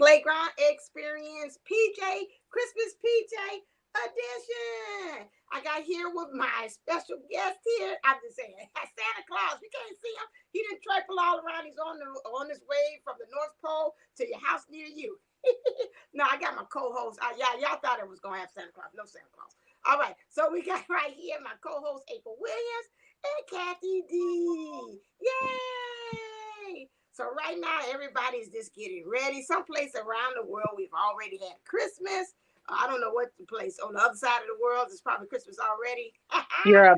Playground Experience PJ, Christmas PJ edition. I got here with my special guest here. I'm just saying, Santa Claus. You can't see him. He didn't travel all around. He's on his way from the North Pole to your house near you. No, I got my co-host. Yeah, y'all thought it was gonna have Santa Claus. No Santa Claus. All right, so we got right here my co-host April Williams and Kathy D. Yay! So right now everybody's just getting ready. Someplace around the world we've already had Christmas. I don't know what the place on the other side of the world is probably Christmas already. Europe.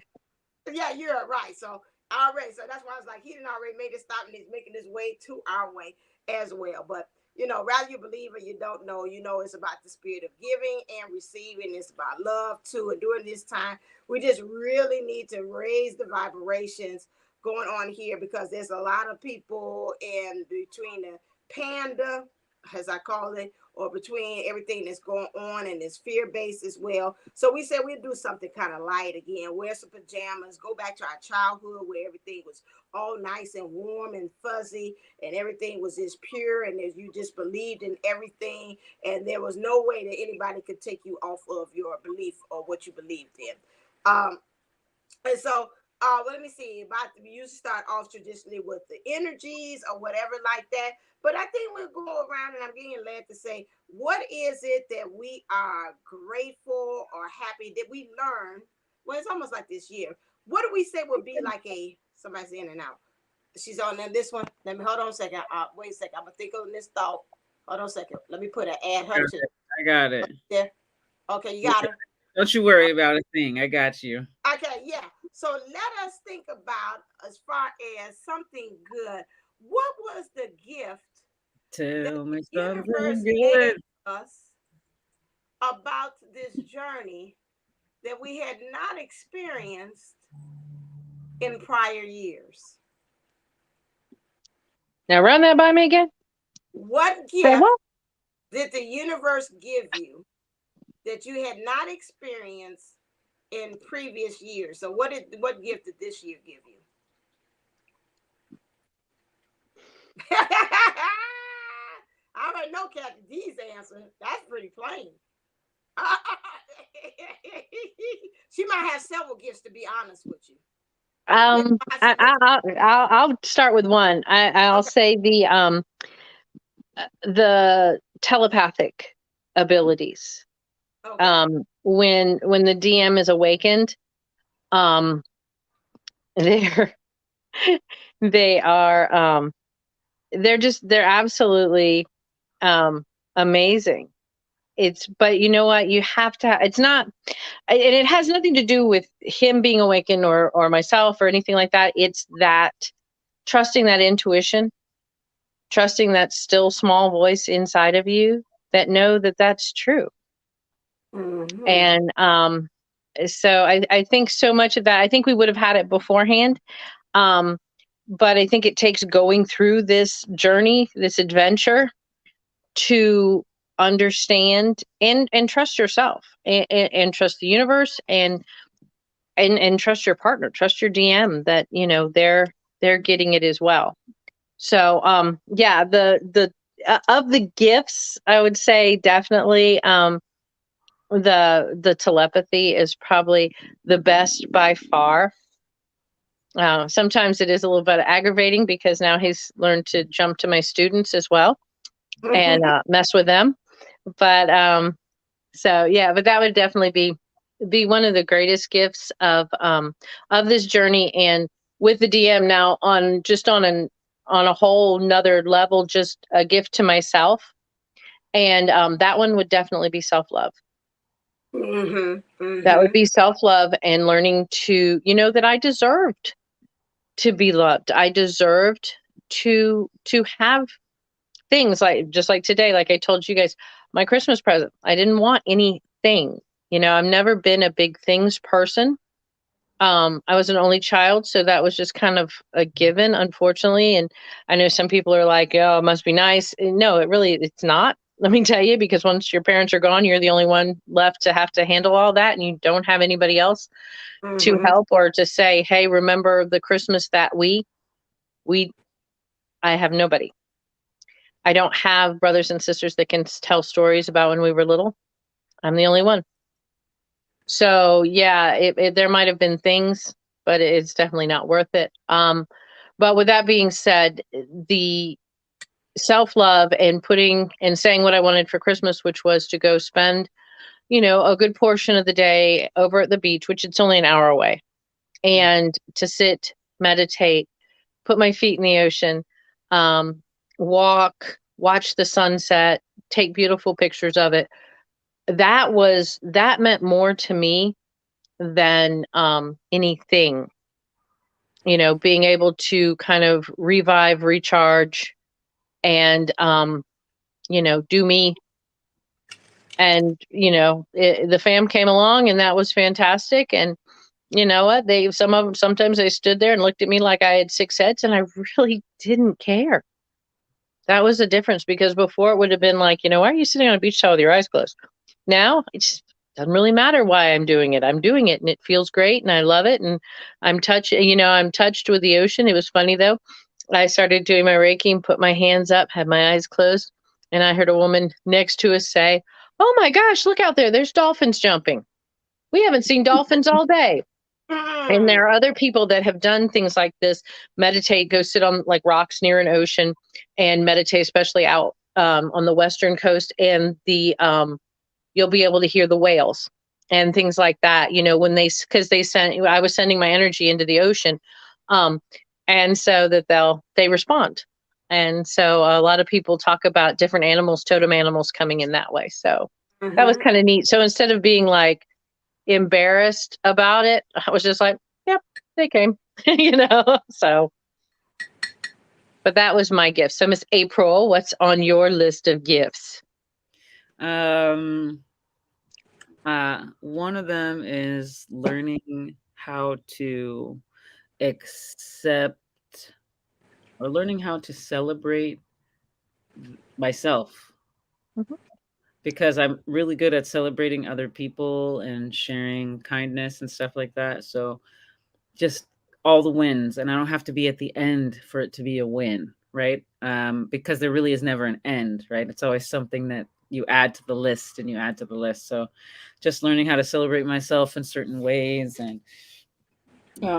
Yeah, Europe, right. So already, so that's why I was like, he didn't already made it stop and he's making his way to our way as well. But you know, rather you believe or you don't know, you know, it's about the spirit of giving and receiving. It's about love too. And during this time, we just really need to raise the vibrations going on here because there's a lot of people in between the panda, as I call it, or between everything that's going on and it's fear based as well. So we said we'd do something kind of light again, wear some pajamas, go back to our childhood where everything was all nice and warm and fuzzy and everything was just pure and you just believed in everything and there was no way that anybody could take you off of your belief or what you believed in. And so let me see. We used to start off traditionally with the energies or whatever like that. But I think we'll go around and I'm getting led to say, what is it that we are grateful or happy that we learned? Well, it's almost like this year. What do we say would be like somebody's in and out? She's on this one. Let me hold on a second. Wait a second. I'm gonna think on this thought. Hold on a second. Let me add her to. I got it. There. Okay, you got her. Don't you worry about a thing. I got you. Okay, yeah. So let us think about as far as something good. What was the gift Tell me something universe good gave us about this journey that we had not experienced in prior years? Now run that by me again. What gift did the universe give you that you had not experienced in previous years? So what gift did this year give you? I already know Kathy D's answer. That's pretty plain. She might have several gifts, to be honest with you. I'll start with one. I'll say the telepathic abilities. Okay. When the DM is awakened, they're absolutely amazing. But you know what, you have to, it's not, and it has nothing to do with him being awakened or myself or anything like that. It's that trusting that intuition, trusting that still small voice inside of you that know that that's true. Mm-hmm. And so I think so much of that, I think we would have had it beforehand. But I think it takes going through this journey, this adventure, to understand and trust yourself and trust the universe and trust your partner, trust your DM that, you know, they're getting it as well. So, yeah, the of the gifts, I would say definitely, the telepathy is probably the best by far. Sometimes it is a little bit aggravating because now he's learned to jump to my students as well and mess with them. But so yeah, but that would definitely be one of the greatest gifts of this journey. And with the DM now on a whole nother level, just a gift to myself. And that one would definitely be self-love. Mm-hmm, mm-hmm. That would be self-love and learning to, you know, that I deserved to be loved. I deserved to have things just like today, like I told you guys, my Christmas present. I didn't want anything. You know, I've never been a big things person. I was an only child, so that was just kind of a given, unfortunately. And I know some people are like, oh, it must be nice. No, it's not. Let me tell you, because once your parents are gone, you're the only one left to have to handle all that, and you don't have anybody else to help or to say, hey, remember the Christmas that I have nobody. I don't have brothers and sisters that can tell stories about when we were little. I'm the only one. So yeah, there might have been things, but it's definitely not worth it. But with that being said, the self love and putting and saying what I wanted for Christmas, which was to go spend, a good portion of the day over at the beach, which it's only an hour away, and to sit, meditate, put my feet in the ocean, um, walk, watch the sunset, take beautiful pictures of it. That meant more to me than anything. Being able to kind of revive, recharge, and do me. And the fam came along, and that was fantastic. And you know what? Some of them, sometimes they stood there and looked at me like I had six heads, and I really didn't care. That was the difference, because before it would have been like, why are you sitting on a beach towel with your eyes closed? Now it just doesn't really matter why I'm doing it. I'm doing it, and it feels great, and I love it. And I'm touched with the ocean. It was funny though. I started doing my Reiki and put my hands up, had my eyes closed, and I heard a woman next to us say, "Oh my gosh, look out there. There's dolphins jumping. We haven't seen dolphins all day." And Mm. there are other people that have done things like this, meditate, go sit on like rocks near an ocean and meditate, especially out on the western coast. And you'll be able to hear the whales and things like that, when because I was sending my energy into the ocean. Um, and so that they respond. And so a lot of people talk about different animals, totem animals coming in that way. So that was Mm-hmm. kind of neat. So instead of being like, embarrassed about it, I was just like, yep, they came, So, but that was my gift. So, Miss April, what's on your list of gifts? Um, one of them is learning how to accept or learning how to celebrate myself, Mhm. because I'm really good at celebrating other people and sharing kindness and stuff like that. So just all the wins, and I don't have to be at the end for it to be a win, right? Because there really is never an end, right? It's always something that you add to the list and you add to the list. So just learning how to celebrate myself in certain ways, and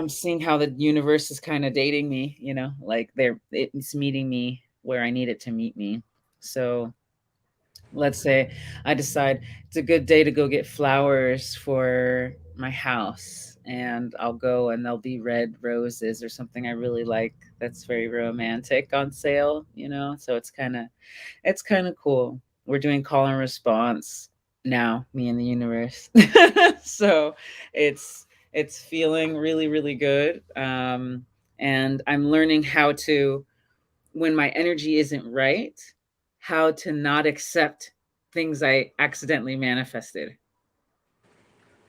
seeing how the universe is kind of dating me, like it's meeting me where I need it to meet me. So let's say I decide it's a good day to go get flowers for my house, and I'll go and there'll be red roses or something I really like that's very romantic on sale, so it's kind of cool. We're doing call and response now, me and the universe. So it's feeling really, really good. And I'm learning how to, when my energy isn't right, how to not accept things I accidentally manifested.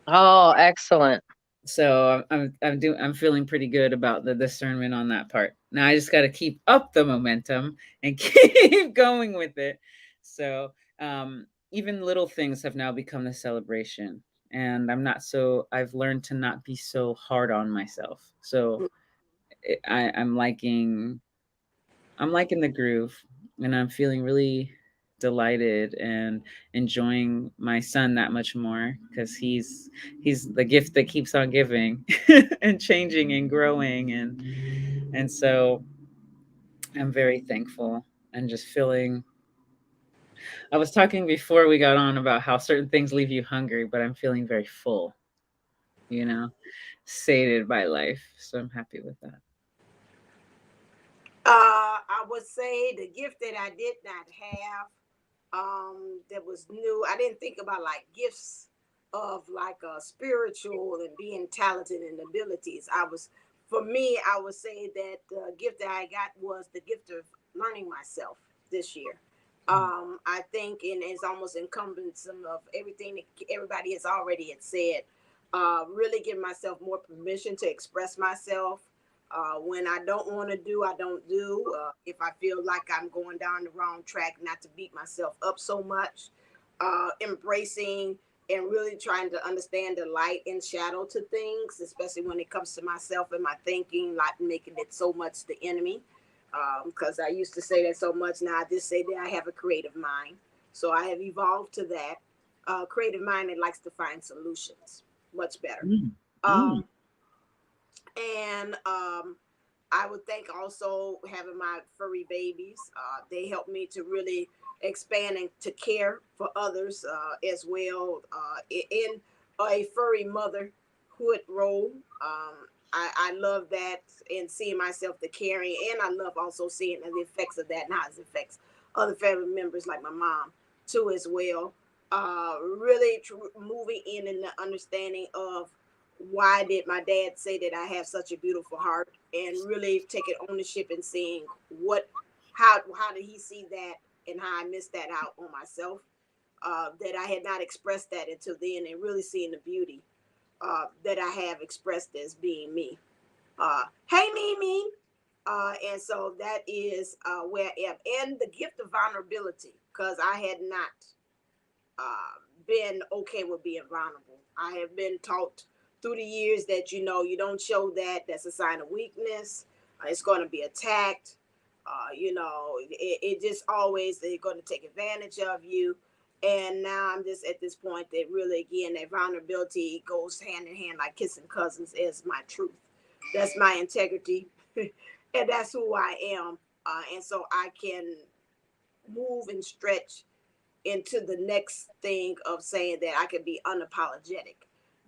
Oh, excellent. So I'm feeling pretty good about the discernment on that part. Now I just got to keep up the momentum and keep going with it. So even little things have now become the celebration, and I've learned to not be so hard on myself. So I'm liking the groove, and I'm feeling really delighted and enjoying my son that much more, because he's the gift that keeps on giving and changing and growing, and so I'm very thankful and just feeling. I was talking before we got on about how certain things leave you hungry, but I'm feeling very full, you know, sated by life. So I'm happy with that. I would say the gift that I did not have, that was new. I didn't think about like gifts of like spiritual and being talented and abilities. For me, I would say that the gift that I got was the gift of learning myself this year. I think, and it's almost encompassing of everything that everybody has already had said. Really give myself more permission to express myself. When I don't want to do, I don't do. If I feel like I'm going down the wrong track, not to beat myself up so much. Embracing and really trying to understand the light and shadow to things, especially when it comes to myself and my thinking, not making it so much the enemy. because I used to say that so much. Now I just say that I have a creative mind. So I have evolved to that creative mind that likes to find solutions. Much better. Mm. Mm. Um, and I would think also having my furry babies, they help me to really expand and to care for others as well in a furry motherhood role. I love that and seeing myself the caring, and I love also seeing the effects of that and how it affects other family members like my mom too as well. Really moving in the understanding of why did my dad say that I have such a beautiful heart, and really taking ownership and seeing what how did he see that and how I missed that out on myself, that I had not expressed that until then, and really seeing the beauty that I have expressed as being me. Hey Mimi. And so that is where I am, and the gift of vulnerability, because I had not been okay with being vulnerable. I have been taught through the years that you don't show that. That's a sign of weakness. It's going to be attacked. It just always they're going to take advantage of you. And now I'm just at this point that really again that vulnerability goes hand in hand like kissing cousins is my truth. That's my integrity, and that's who I am. And so I can move and stretch into the next thing of saying that I can be unapologetic.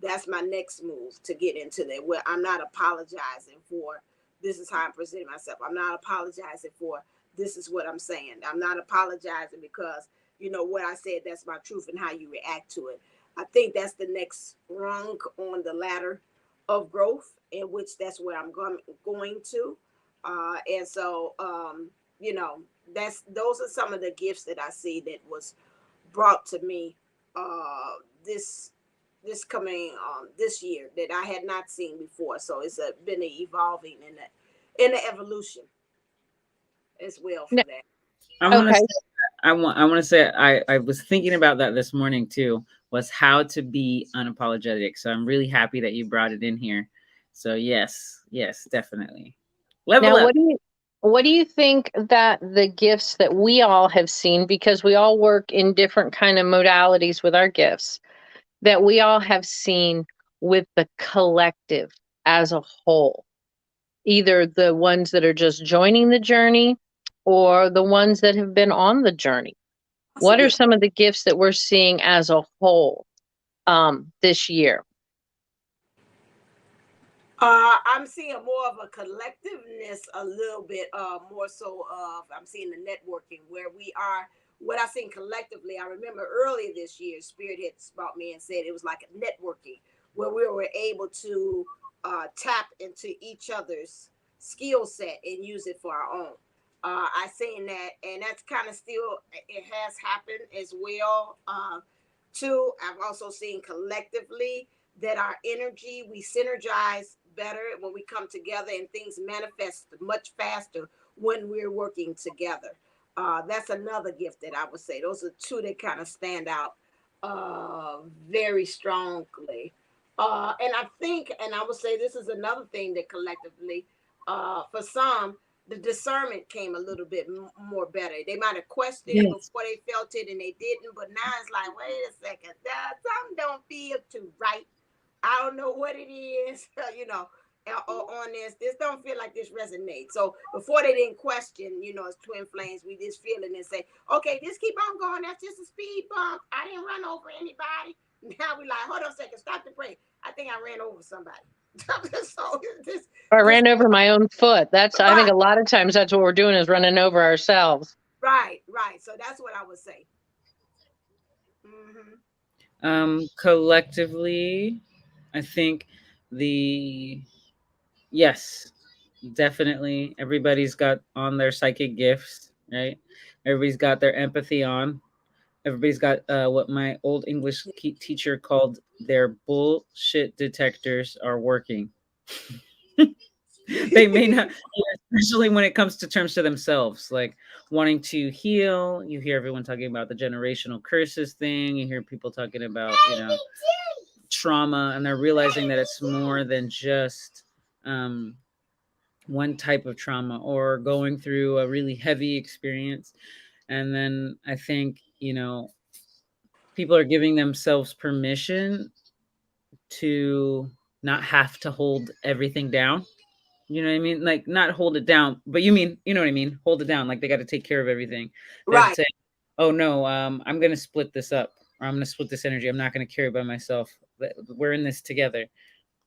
That's my next move to get into that, where I'm not apologizing for this is how I'm presenting myself. I'm not apologizing for this is what I'm saying. I'm not apologizing because what I said, that's my truth, and how you react to it. I think that's the next rung on the ladder of growth, in which that's where I'm going to. And so that's those are some of the gifts that I see that was brought to me this coming this year that I had not seen before. So it's been an evolving and an evolution as well N- for that. I want to Okay. say, I want to say, I was thinking about that this morning too, was how to be unapologetic. So I'm really happy that you brought it in here. So yes, yes, definitely. Level Now, up. what do you think that the gifts that we all have seen, because we all work in different kind of modalities with our gifts, that we all have seen with the collective as a whole, either the ones that are just joining the journey or the ones that have been on the journey? That's a What are good. some of the gifts that we're seeing as a whole this year? I'm seeing more of a collectiveness, a little bit more so of I'm seeing the networking where we are. What I seen collectively, I remember earlier this year, Spirit had brought me and said it was like a networking where we were able to tap into each other's skill set and use it for our own. I seen that, and that's kind of still it has happened as well. Too, I've also seen collectively that our energy we synergize better when we come together, and things manifest much faster when we're working together. That's another gift that I would say. Those are two that kind of stand out very strongly. And I think, and I would say this is another thing that collectively, for some, the discernment came a little bit more better. They might have questioned it Yes. before they felt it, and they didn't. But now it's like, wait a second, that something don't feel too right. I don't know what it is, on this. This don't feel like this resonates. So before they didn't question, as twin flames, we just feel it and say, okay, just keep on going. That's just a speed bump. I didn't run over anybody. Now we like, hold on a second, stop the break. I think I ran over somebody. So I this ran over my own foot. I think right, a lot of times that's what we're doing is running over ourselves. right. So that's what I would say. Mm-hmm. Collectively, I think the yes, definitely everybody's got on their psychic gifts, right? Everybody's got their empathy on. Everybody's got what my old English teacher called their bullshit detectors are working. They may not, especially when it comes to terms to themselves, like wanting to heal. You hear everyone talking about the generational curses thing. You hear people talking about, trauma, and they're realizing that it's more than just um, one type of trauma or going through a really heavy experience. And then I think, people are giving themselves permission to not have to hold everything down. You know what I mean? Like, not hold it down, but you know what I mean? Hold it down. Like, they got to take care of everything. They have to Right. say, oh no, I'm going to split this up, or I'm going to split this energy. I'm not going to carry by myself. We're in this together.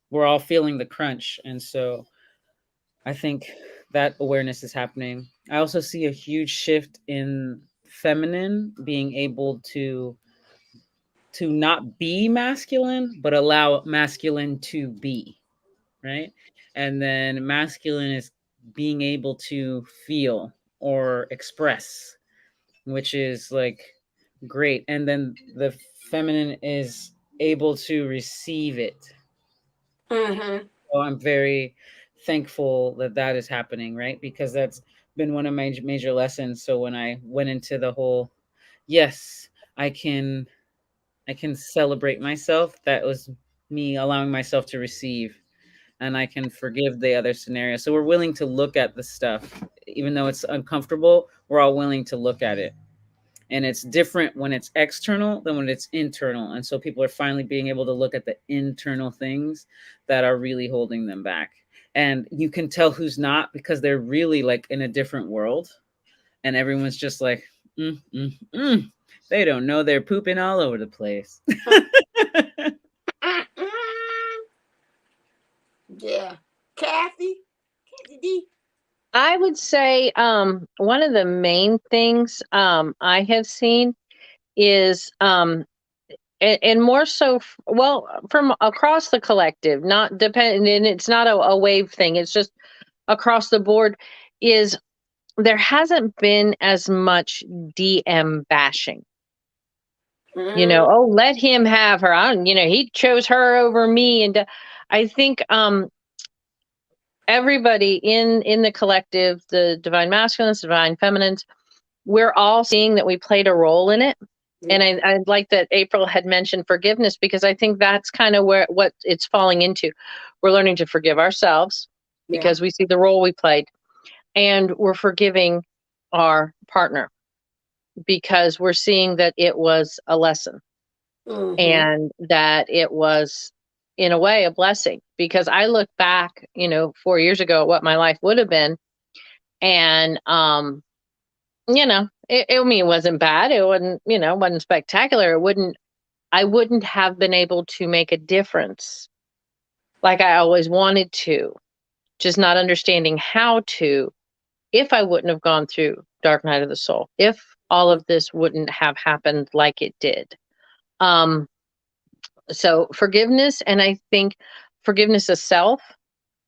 We're all feeling the crunch. And so I think that awareness is happening. I also see a huge shift in feminine being able to not be masculine, but allow masculine to be, right? And then masculine is being able to feel or express, which is like great. And then the feminine is able to receive it. Mm-hmm. So I'm very thankful that that is happening, right? Because that's been one of my major lessons. So when I went into the whole, yes, I can I can celebrate myself. That was me allowing myself to receive, and I can forgive the other scenario. So we're willing to look at the stuff, even though it's uncomfortable. We're all willing to look at it, and it's different when it's external than when it's internal. And so people are finally being able to look at the internal things that are really holding them back. And you can tell who's not because they're really like in a different world, and everyone's just like, mm, mm, mm. They don't know they're pooping all over the place. Yeah. Kathy. Kathy D. I would say one of the main things I have seen is and more so well from across the collective, not depend, and it's not a wave thing, it's just across the board, is there hasn't been as much DM bashing. Mm-hmm. Oh, let him have her. He chose her over me. And I think everybody in the collective, the divine masculines, divine feminines, we're all seeing that we played a role in it. And Yeah. I like that April had mentioned forgiveness, because I think that's kind of what it's falling into. We're learning to forgive ourselves Yeah. because we see the role we played, and we're forgiving our partner because we're seeing that it was a lesson, Mm-hmm. and that it was in a way a blessing, because I look back 4 years ago at what my life would have been, and I mean, it wasn't bad, it wasn't spectacular, I wouldn't have been able to make a difference like I always wanted to, just not understanding how to, if I wouldn't have gone through dark night of the soul, if all of this wouldn't have happened like it did. um so forgiveness, and I think forgiveness of self,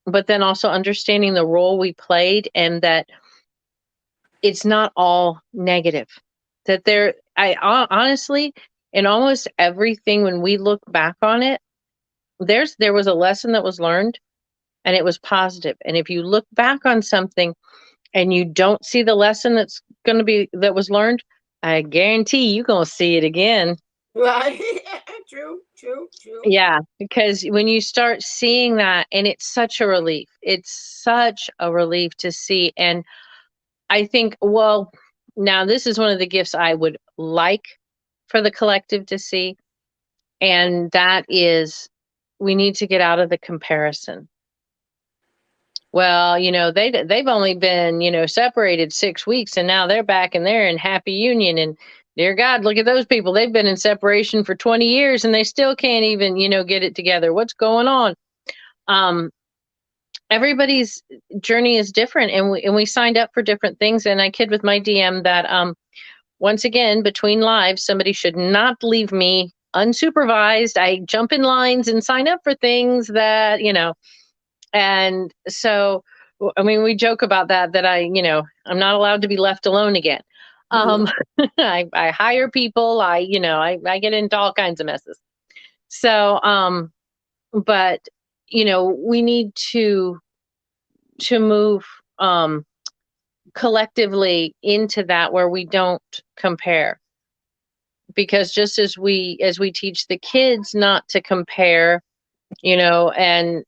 but then also understanding the role we played, and that it's not all negative, that honestly, in almost everything, when we look back on it, there was a lesson that was learned, and it was positive. And if you look back on something and you don't see the lesson that was learned, I guarantee you're going to see it again. Right. True. True. True. Yeah, because when you start seeing that, and it's such a relief. It's such a relief to see. And I think, well, now this is one of the gifts I would like for the collective to see. And that is, we need to get out of the comparison. Well, they've only been, separated 6 weeks, and now they're back and they're in happy union. And dear God, look at those people. They've been in separation for 20 years and they still can't even, get it together. What's going on? Um, Everybody's journey is different, and we signed up for different things. And I kid with my DM that once again, between lives, somebody should not leave me unsupervised. I jump in lines and sign up for things that, and so, I mean, we joke about that I'm not allowed to be left alone again. Mm-hmm. Um, I hire people, I get into all kinds of messes. So, but, we need to move, collectively into that, where we don't compare, because just as we teach the kids not to compare, and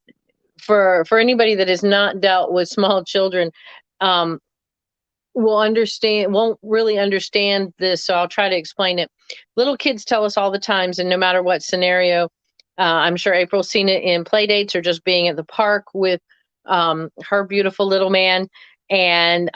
for anybody that has not dealt with small children, um, won't really understand this, so I'll try to explain it. Little kids tell us all the times, and no matter what scenario, I'm sure April's seen it in play dates or just being at the park with her beautiful little man. And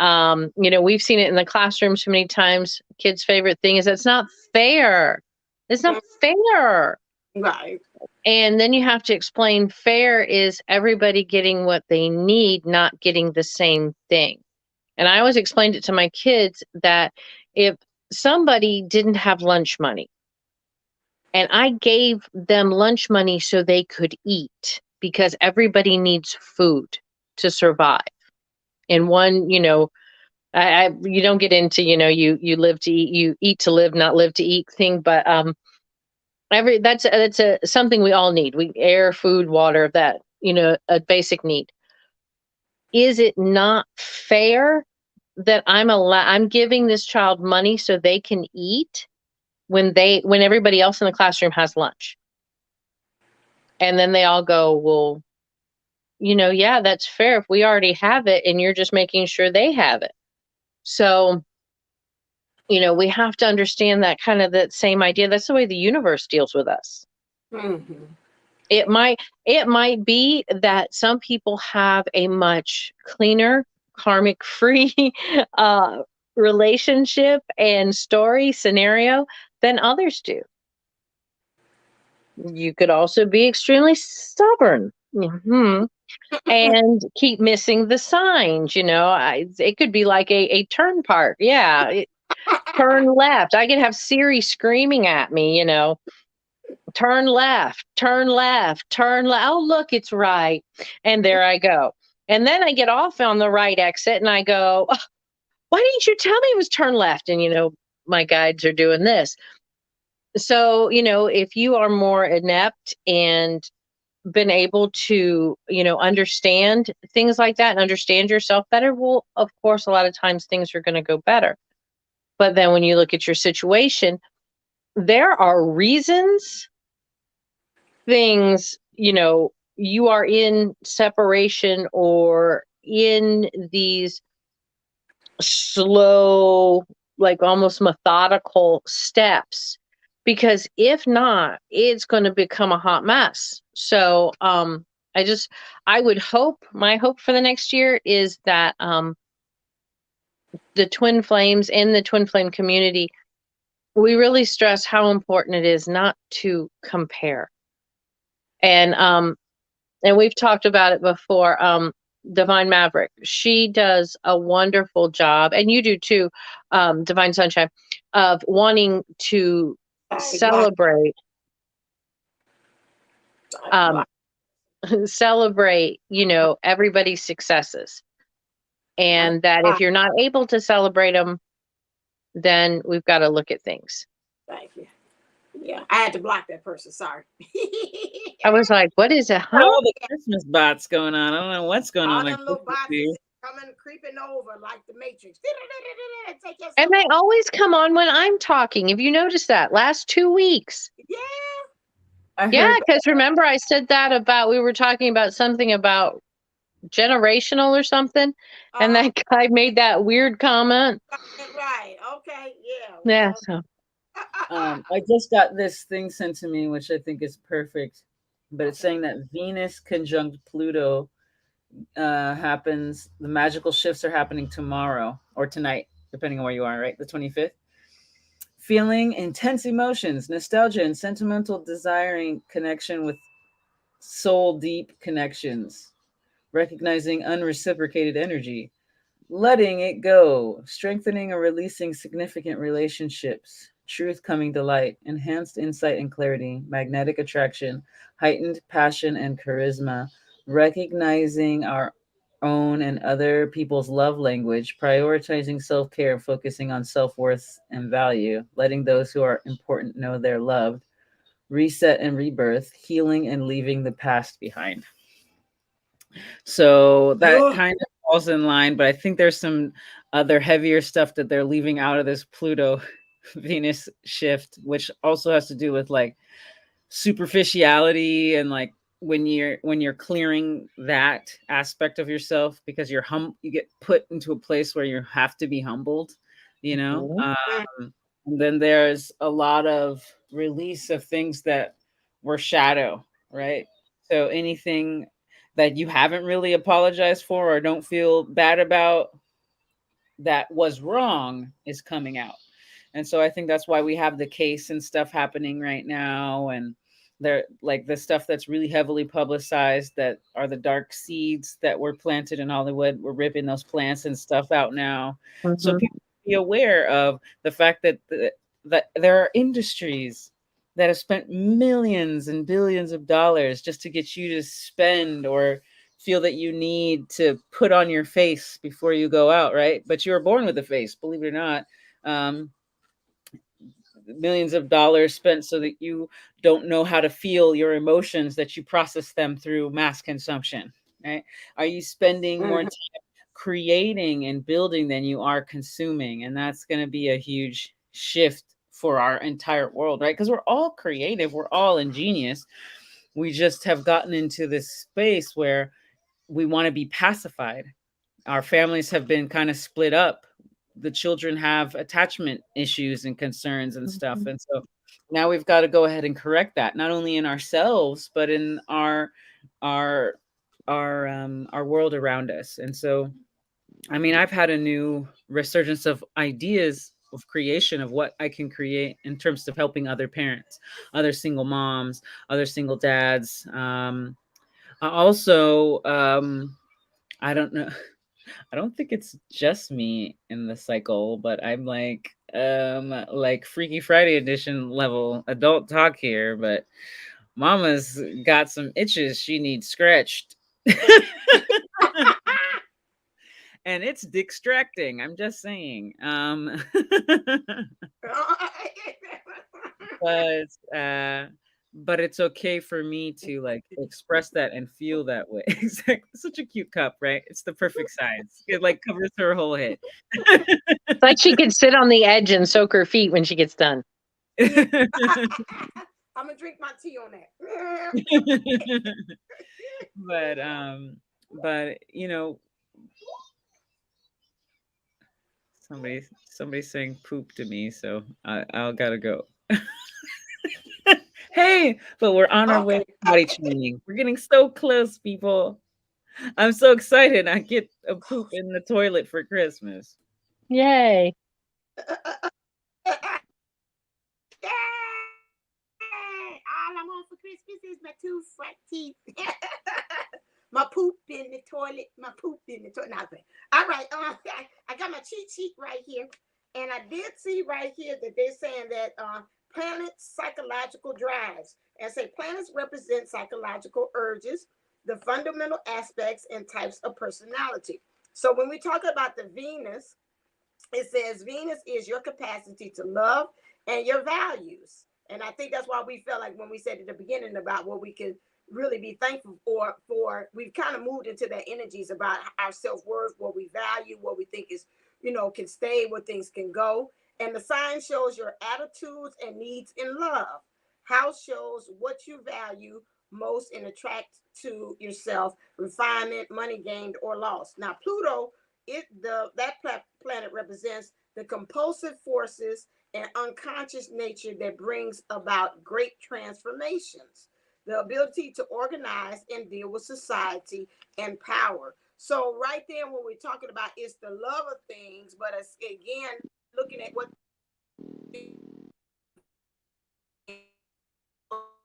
we've seen it in the classroom so many times. Kids' favorite thing is it's not fair. It's not fair. Right. And then you have to explain fair is everybody getting what they need, not getting the same thing. And I always explained it to my kids that if somebody didn't have lunch money and I gave them lunch money so they could eat, because everybody needs food to survive. And one, you don't get into, you live to eat, you eat to live, not live to eat thing, but that's a something we all need. We air, food, water, that, a basic need. Is it not fair that I'm giving this child money so they can eat when everybody else in the classroom has lunch? And then they all go, well, yeah, that's fair if we already have it and you're just making sure they have it. So, we have to understand that kind of that same idea. That's the way the universe deals with us. Mm-hmm. It might be that some people have a much cleaner, karmic free relationship and story scenario than others do. You could also be extremely stubborn. And keep missing the signs. It could be like a turn part. Yeah, turn left. I could have Siri screaming at me, turn left, turn left, turn left. Oh, look, it's right. And there I go. And then I get off on the right exit and I go, oh, why didn't you tell me it was turn left? And, my guides are doing this. So, if you are more inept and been able to, understand things like that and understand yourself better, well, of course, a lot of times things are going to go better. But then when you look at your situation, there are reasons things, you are in separation or in these slow, like almost methodical steps, because if not, it's going to become a hot mess. So, I would hope, my hope for the next year is that, the twin flames and the twin flame community, we really stress how important it is not to compare. And we've talked about it before. Divine Maverick, she does a wonderful job, and you do too, Divine Sunshine, of wanting to celebrate, um, celebrate, everybody's successes, and that if you're not able to celebrate them, then we've got to look at things. Thank you. Yeah, I had to block that person. Sorry. I was like, what is it? Huh? All the Christmas bots going on. I don't know what's going All on. them little bots coming, creeping over like the Matrix. And they always come on when I'm talking. Have you noticed that? Last 2 weeks. Yeah. Yeah, because remember I said that about, we were talking about something about generational or something, and that guy made that weird comment. Right. Okay. Yeah. Yeah. So. I just got this thing sent to me, which I think is perfect, but it's saying that Venus conjunct Pluto happens. The magical shifts are happening tomorrow or tonight, depending on where you are. Right, the 25th. Feeling intense emotions, nostalgia, and sentimental desiring connection with soul deep connections, recognizing unreciprocated energy, letting it go, strengthening or releasing significant relationships, truth coming to light, enhanced insight and clarity, magnetic attraction, heightened passion and charisma, recognizing our own and other people's love language, prioritizing self care, focusing on self worth and value, letting those who are important know they're loved, reset and rebirth, healing and leaving the past behind. So that kind of falls in line, but I think there's some other heavier stuff that they're leaving out of this Pluto Venus shift, which also has to do with like superficiality and like when you're clearing that aspect of yourself, because you get put into a place where you have to be humbled, you know. Mhm. And then there's a lot of release of things that were shadow, right? So anything that you haven't really apologized for or don't feel bad about that was wrong is coming out. And so I think that's why we have the case and stuff happening right now. And they're like the stuff that's really heavily publicized that are the dark seeds that were planted in Hollywood. We're ripping those plants and stuff out now. So Mhm. people be aware of the fact that that there are industries that have spent millions and billions of dollars just to get you to spend or feel that you need to put on your face before you go out, right? But you were born with a face, believe it or not. Um, Millions of dollars spent so that you don't know how to feel your emotions, that you process them through mass consumption, right? Are you spending more Mhm. time creating and building than you are consuming? And that's going to be a huge shift for our entire world, right? Because we're all creative, we're all ingenious. We just have gotten into this space where we want to be pacified. Our families have been kind of split up. The children have attachment issues and concerns and stuff. Mhm. And so now we've got to go ahead and correct that, not only in ourselves, but in our our world around us. And so I mean, I've had a new resurgence of ideas of creation of what I can create in terms of helping other parents, other single moms, other single dads. Also, I don't know. I don't think it's just me in the cycle, but I'm like Freaky Friday edition level adult talk here, but mama's got some itches she needs scratched. And it's distracting. I'm just saying. but uh but it's okay for me to like express that and feel that way. Exactly. Such a cute cup, right? It's the perfect size. It like covers her whole head. It's like she could sit on the edge and soak her feet when she gets done. Yeah. I'm gonna drink my tea on that. but you know, somebody's saying poop to me, so I'll gotta go. Hey, but we're on our way Okay. to potty training. We're getting so close, people. I'm so excited. I get a poop in the toilet for Christmas. Yay. All I want for Christmas is my two front teeth. My poop in the toilet. My poop in the toilet. Nothing. All right. I got my cheat sheet right here. And I did see right here that they're saying that planets psychological drives. And say planets represent psychological urges, the fundamental aspects and types of personality. So when we talk about the Venus, it says Venus is your capacity to love and your values. And I think that's why we felt like when we said at the beginning about what we can really be thankful for we've kind of moved into that energies about our self-worth, what we value, what we think is, can stay, where things can go. And the sign shows your attitudes and needs in love. House shows what you value most and attract to yourself, refinement, money gained or lost. Now Pluto, planet represents the compulsive forces and unconscious nature that brings about great transformations, the ability to organize and deal with society and power. So right there, what we're talking about is the love of things, but it's, again, looking at what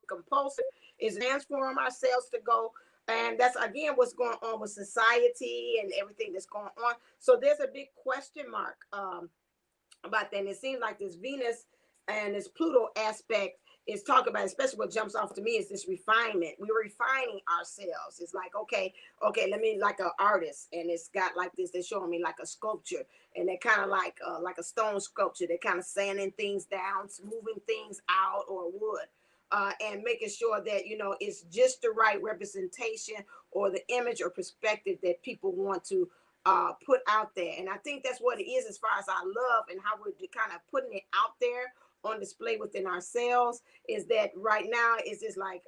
compulsive is transform ourselves to go. And that's again what's going on with society and everything that's going on. So there's a big question mark about that. And it seems like this Venus and this Pluto aspect is talking about, especially what jumps off to me is this refinement. We're refining ourselves. It's like, okay, let me like an artist, and it's got like this. They're showing me like a sculpture, and they're kind of like a stone sculpture. They're kind of sanding things down, smoothing things out, or wood. And making sure that it's just the right representation or the image or perspective that people want to put out there. And I think that's what it is as far as our love and how we're kind of putting it out there on display within ourselves. Is that right now is just like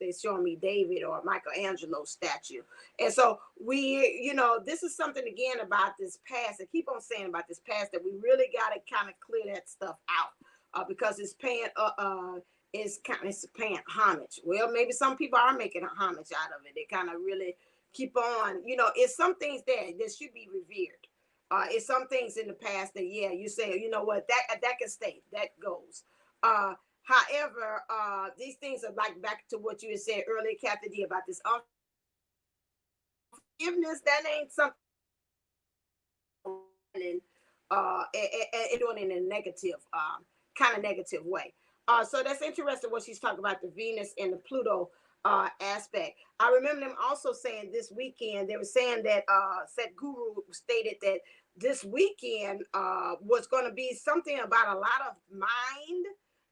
they're showing me David or Michelangelo statue. And so we, this is something again about this past. I keep on saying about this past that we really got to kind of clear that stuff out, because it's paying it's paying homage. Well, maybe some people are making a homage out of it. They kind of really keep on. It's some things there that should be revered. It's some things in the past that, yeah, you say, you know what, that can stay, that goes. However, these things are like back to what you had said earlier, Kathy D, about this unforgiveness. That ain't something and doing it in a negative, kind of negative way. So that's interesting what she's talking about, the Venus and the Pluto aspect. I remember them also saying this weekend, they were saying that Guru stated that this weekend was going to be something about a lot of mind,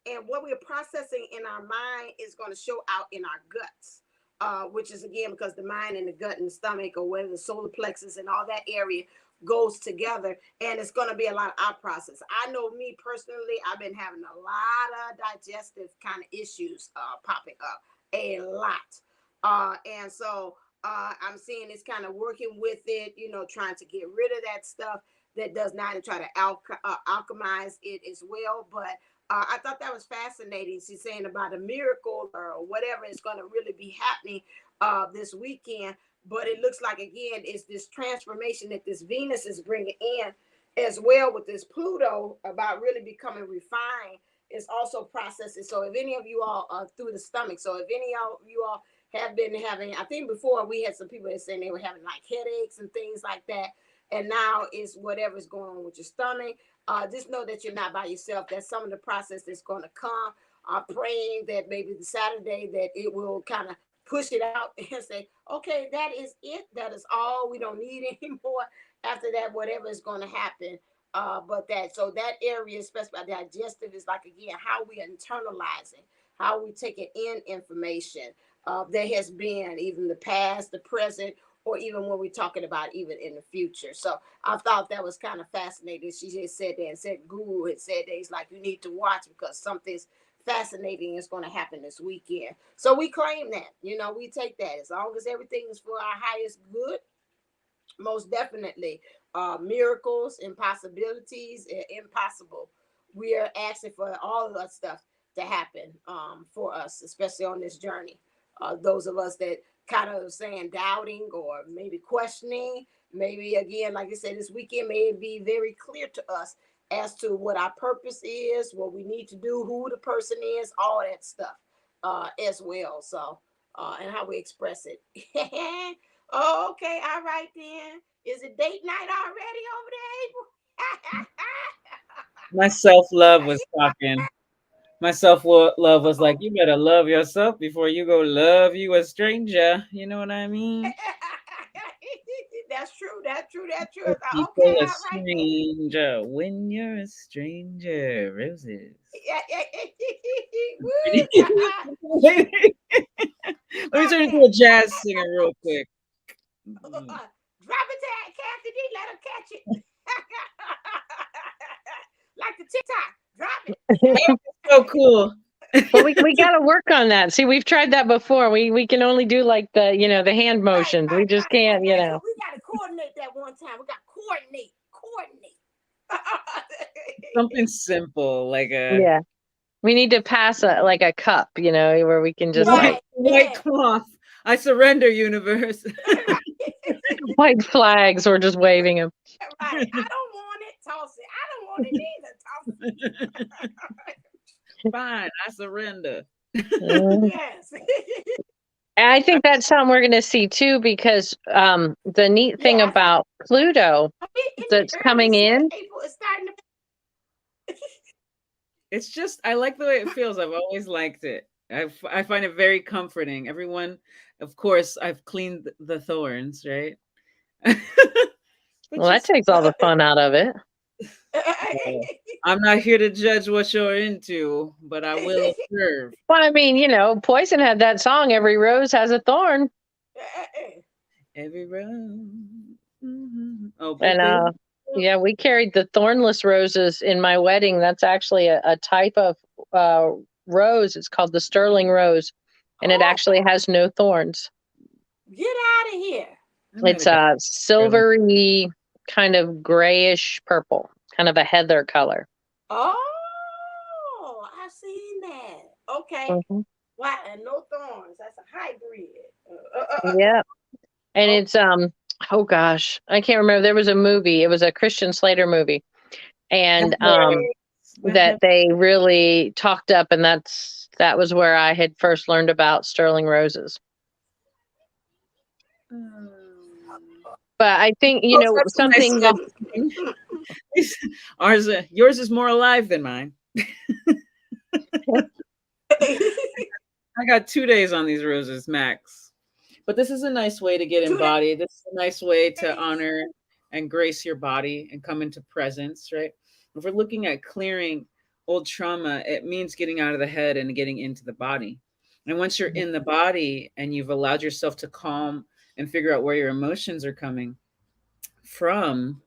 and what we're processing in our mind is going to show out in our guts. Which is again because the mind and the gut and the stomach, or whether the solar plexus and all that area goes together, and it's going to be a lot of our process. I know me personally, I've been having a lot of digestive kind of issues popping up, a lot. And so I'm seeing it's kind of working with it, trying to get rid of that stuff that does not, and try to alchemize it as well. But I thought that was fascinating. She's saying about a miracle or whatever is going to really be happening this weekend. But it looks like, again, it's this transformation that this Venus is bringing in, as well with this Pluto about really becoming refined. It's also processing. So if any of you all are through the stomach, so if any of you all have been having, I think before we had some people that saying they were having like headaches and things like that. And now it's whatever's going on with your stomach. Just know that you're not by yourself. That's some of the process that's going to come. I'm praying that maybe the Saturday that it will kind of push it out and say, okay, that is it. That is all. We don't need anymore. After that, whatever is going to happen. So that area, especially digestive, is like, again, how we internalizing, how we taking in information. There has been even the past, the present, or even when we're talking about even in the future. So I thought that was kind of fascinating. She just said that, and said Guru had said that. He's like, you need to watch because something's fascinating is going to happen this weekend. So we claim that, we take that as long as everything is for our highest good. Most definitely, miracles, impossibilities, impossible. We are asking for all of that stuff to happen for us, especially on this journey. Those of us that kind of saying doubting or maybe questioning, maybe again, like I said, this weekend may be very clear to us as to what our purpose is, what we need to do, who the person is, all that stuff as well. So, and how we express it. Oh, okay, all right then. Is it date night already over there, My self love was talking. My self love was like, April? you better love yourself before you go love you a stranger. You know what I mean? That's true. That's true. That's true. I Give thought, okay, people a all right then. stranger when you're a stranger. Roses. Woo. Let me Drop turn into that. a jazz singer real quick. Drop it to Kathy D. Let him catch it. Like the TikTok. Drop it. So cool. Well, we got to work on that. See, we've tried that before. We can only do like the hand Right, motions. We right, just right. can't, Okay, so we got to coordinate that one time. We got to coordinate. Something simple like a Yeah. We need to pass like a cup, where we can just like white Right, white yeah. cloth. I surrender, universe. Right. white flags or just waving them. Right. I don't want it. Toss it. I don't want it either. Toss Fine, I surrender. it. Mm. Yes. And I think that's something we're going to see too, because the neat Yeah, thing I think about Pluto in the that's early coming set, in. April is starting to. It's just I like the way it feels. I've always liked it. I find it very comforting. Everyone, of course, I've cleaned the thorns, right? But Well, that just takes all the fun out of it. I'm not here to judge what you're into, but I will observe. Well, I mean, Poison had that song, "Every Rose Has a Thorn," Every round. Mhm. Oh, and baby. Yeah, we carried the thornless roses in my wedding. That's actually a type of uh, rose. It's called the sterling rose, and it Oh, actually has no thorns. get out of here. I might It's have got a early. silvery, kind of grayish purple, kind of a heather color. Oh, I seen that. Okay. Hmm. Wow, and no thorns. That's a hybrid. Yeah, and Oh, it's oh gosh, I can't remember. There was a movie. It was a Christian Slater movie, and Yes. that they really talked up, and that was where I had first learned about sterling roses. But I think Those have some nice something. skin. Yours is more alive than mine. I got 2 days on these roses max. But this is a nice way to get 2 days. embodied. This is a nice way to honor and grace your body and come into presence, right? If we're looking at clearing old trauma, it means getting out of the head and getting into the body. And once you're in the body and you've allowed yourself to calm and figure out where your emotions are coming from,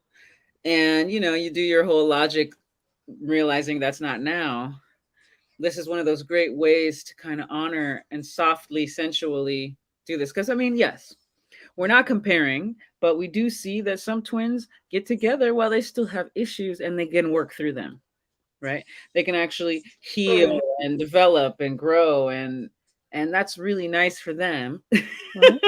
and you do your whole logic realizing that's not now, this is one of those great ways to kind of honor and softly, sensually do this. Because, I mean, yes, we're not comparing, but we do see that some twins get together while they still have issues and they can work through them, right? They can actually heal Mhm. and develop and grow, and that's really nice for them. Mhm,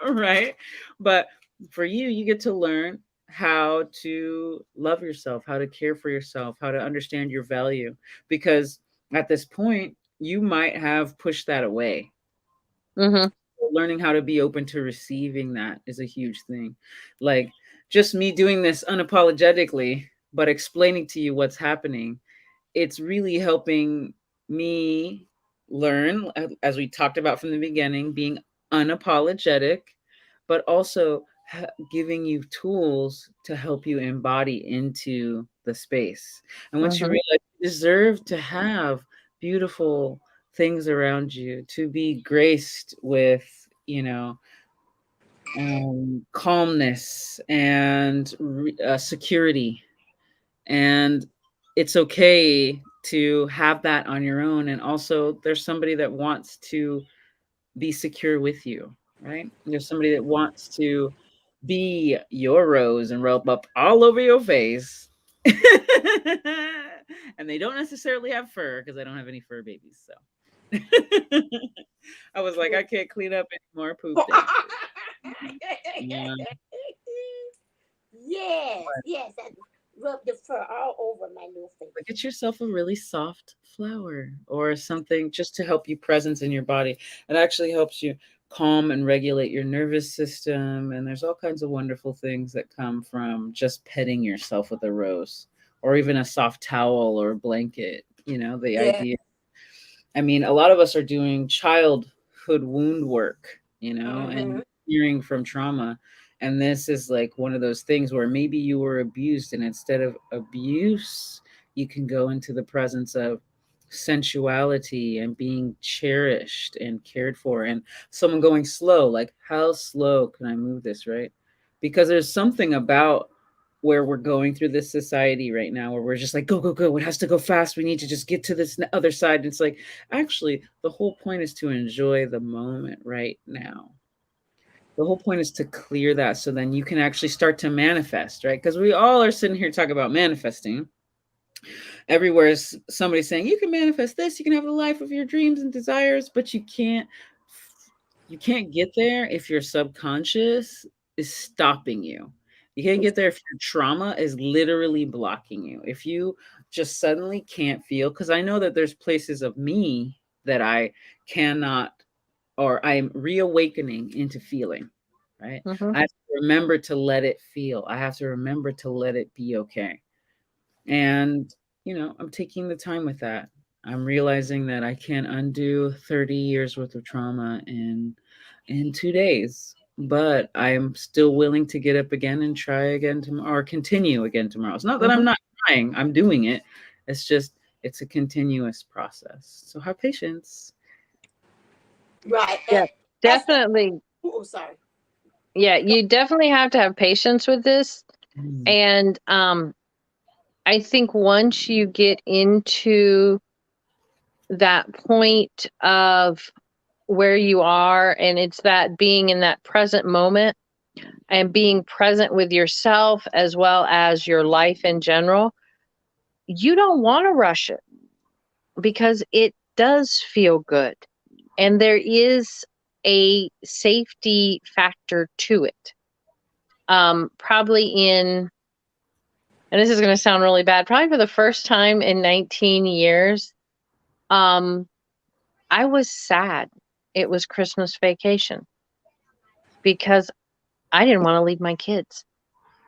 Right? But for you, you get to learn how to love yourself, how to care for yourself, how to understand your value. Because at this point, you might have pushed that away. mhm, Learning how to be open to receiving that is a huge thing. Like just me doing this unapologetically, but explaining to you what's happening, it's really helping me learn, as we talked about from the beginning, being unapologetic, but also giving you tools to help you embody into the space. And once you mhm, realize you deserve to have beautiful things around you, to be graced with, calmness and security, and it's okay to have that on your own, and also there's somebody that wants to be secure with you, right? There's somebody that wants to be your rose and rub up all over your face. And they don't necessarily have fur, because I don't have any fur babies, so I was like, I can't clean up any more poop day. Yeah. Yes, yes. That rub the fur all over my little face. But get yourself a really soft flower or something just to help you presence in your body. It actually helps you calm and regulate your nervous system. And there's all kinds of wonderful things that come from just petting yourself with a rose or even a soft towel or a blanket. The Yeah. idea. I mean, a lot of us are doing childhood wound work, Mm-hmm. and healing from trauma. And this is like one of those things where maybe you were abused, and instead of abuse, you can go into the presence of sensuality and being cherished and cared for. And someone going slow, like, how slow can I move this, right? Because there's something about where we're going through this society right now where we're just like, go, go, go. It has to go fast. We need to just get to this other side. And it's like, actually, the whole point is to enjoy the moment right now. The whole point is to clear that so then you can actually start to manifest, right? Because we all are sitting here talking about manifesting. Everywhere is somebody saying you can manifest this, you can have the life of your dreams and desires, but you can't get there if your subconscious is stopping you. You can't get there if your trauma is literally blocking you. If you just suddenly can't feel, because I know that there's places of me that I cannot, or I'm reawakening into feeling, right? mhm, I have to remember to let it feel. I have to remember to let it be okay. And, I'm taking the time with that. I'm realizing that I can't undo 30 years worth of trauma in 2 days. But I'm still willing to get up again and try again tomorrow or continue again tomorrow. It's not that I'm mhm. not trying, I'm doing it. It's just it's a continuous process. So have patience. Right. And Yeah, that's definitely. oh, sorry. Yeah, you definitely have to have patience with this. Mm. And I think once you get into that point of where you are, and it's that being in that present moment and being present with yourself as well as your life in general, you don't want to rush it because it does feel good. And there is a safety factor to it. Probably in, and this is going to sound really bad, probably for the first time in 19 years, um, I was sad. It was Christmas vacation because I didn't want to leave my kids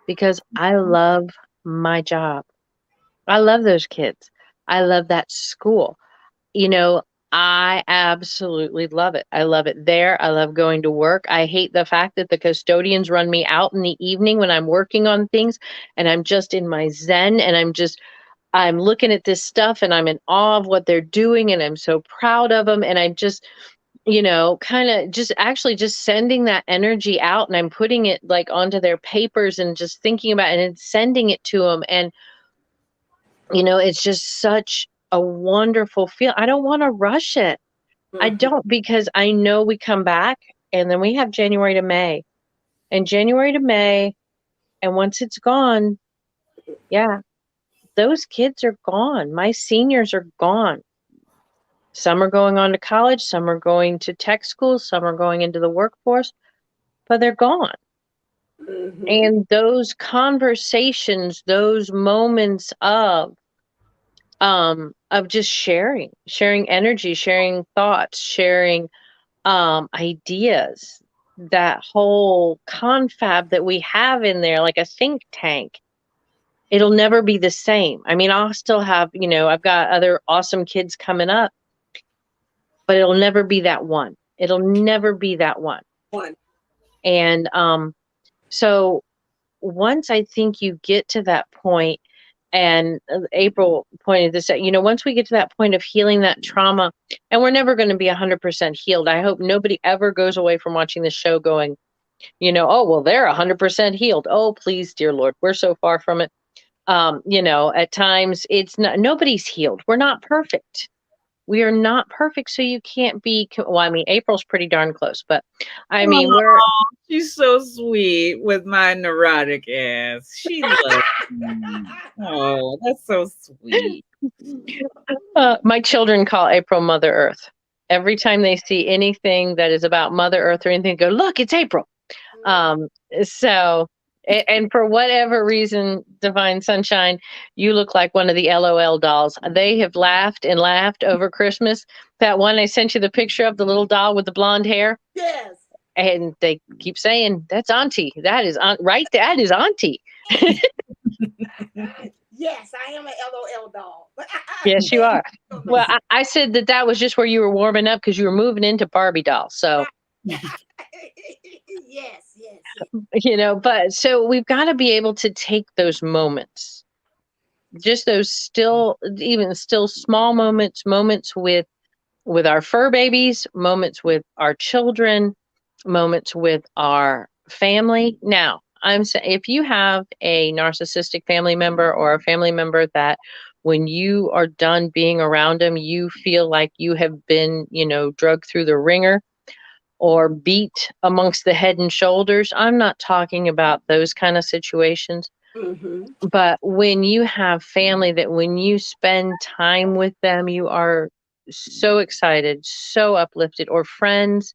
because I love my job. I love those kids. I love that school. You know, I absolutely love it. I love it there. I love going to work. I hate the fact that the custodians run me out in the evening when I'm working on things and I'm just in my zen and I'm looking at this stuff and I'm in awe of what they're doing and I'm so proud of them and I'm just, kind of just actually just sending that energy out and I'm putting it like onto their papers and just thinking about it and sending it to them. And it's just such a wonderful feel. I don't want to rush it. I Mhm. don't, because I know we come back and then we have January to May and January to May. And once it's gone, yeah, those kids are gone. My seniors are gone. Some are going on to college, some are going to tech school, some are going into the workforce, but they're gone. Mhm. And those conversations, those moments of just sharing energy, sharing thoughts, sharing ideas, that whole confab that we have in there, like a think tank, it'll never be the same. I mean, I'll still have, I've got other awesome kids coming up, but it'll never be that one. It'll never be that one. One. And so once I think you get to that point, and April pointed this out, once we get to that point of healing that trauma, and we're never going to be 100% healed. I hope nobody ever goes away from watching the show going, oh, well, they're 100% healed. Oh, please, dear Lord, we're so far from it. At times it's not, nobody's healed. We're not perfect. We are not perfect. So you can't be, well, I mean, April's pretty darn close, but I mean, we're, Aw, she's so sweet with my neurotic ass. She loves me. Oh, that's so sweet. my children call April Mother Earth. Every time they see anything that is about Mother Earth or anything, go, look, it's April. Um, so, and for whatever reason, Divine Sunshine, you look like one of the LOL dolls. They have laughed and laughed over Christmas. That one I sent you the picture of, the little doll with the blonde hair. Yes. And they keep saying, that's Auntie. That is right. That is Auntie. Yes, I am a LOL doll. Yes, you Thank are. you so Well, much. I said that was just where you were warming up because you were moving into Barbie doll. So, Yes, yes, yes. but so we've got to be able to take those moments, just those still, even still small moments with our fur babies, moments with our children, moments with our family. Now, I'm saying if you have a narcissistic family member or a family member that when you are done being around them, you feel like you have been, drugged through the ringer or beat amongst the head and shoulders. I'm not talking about those kind of situations. Mm-hmm. But when you have family that when you spend time with them, you are so excited, so uplifted, or friends,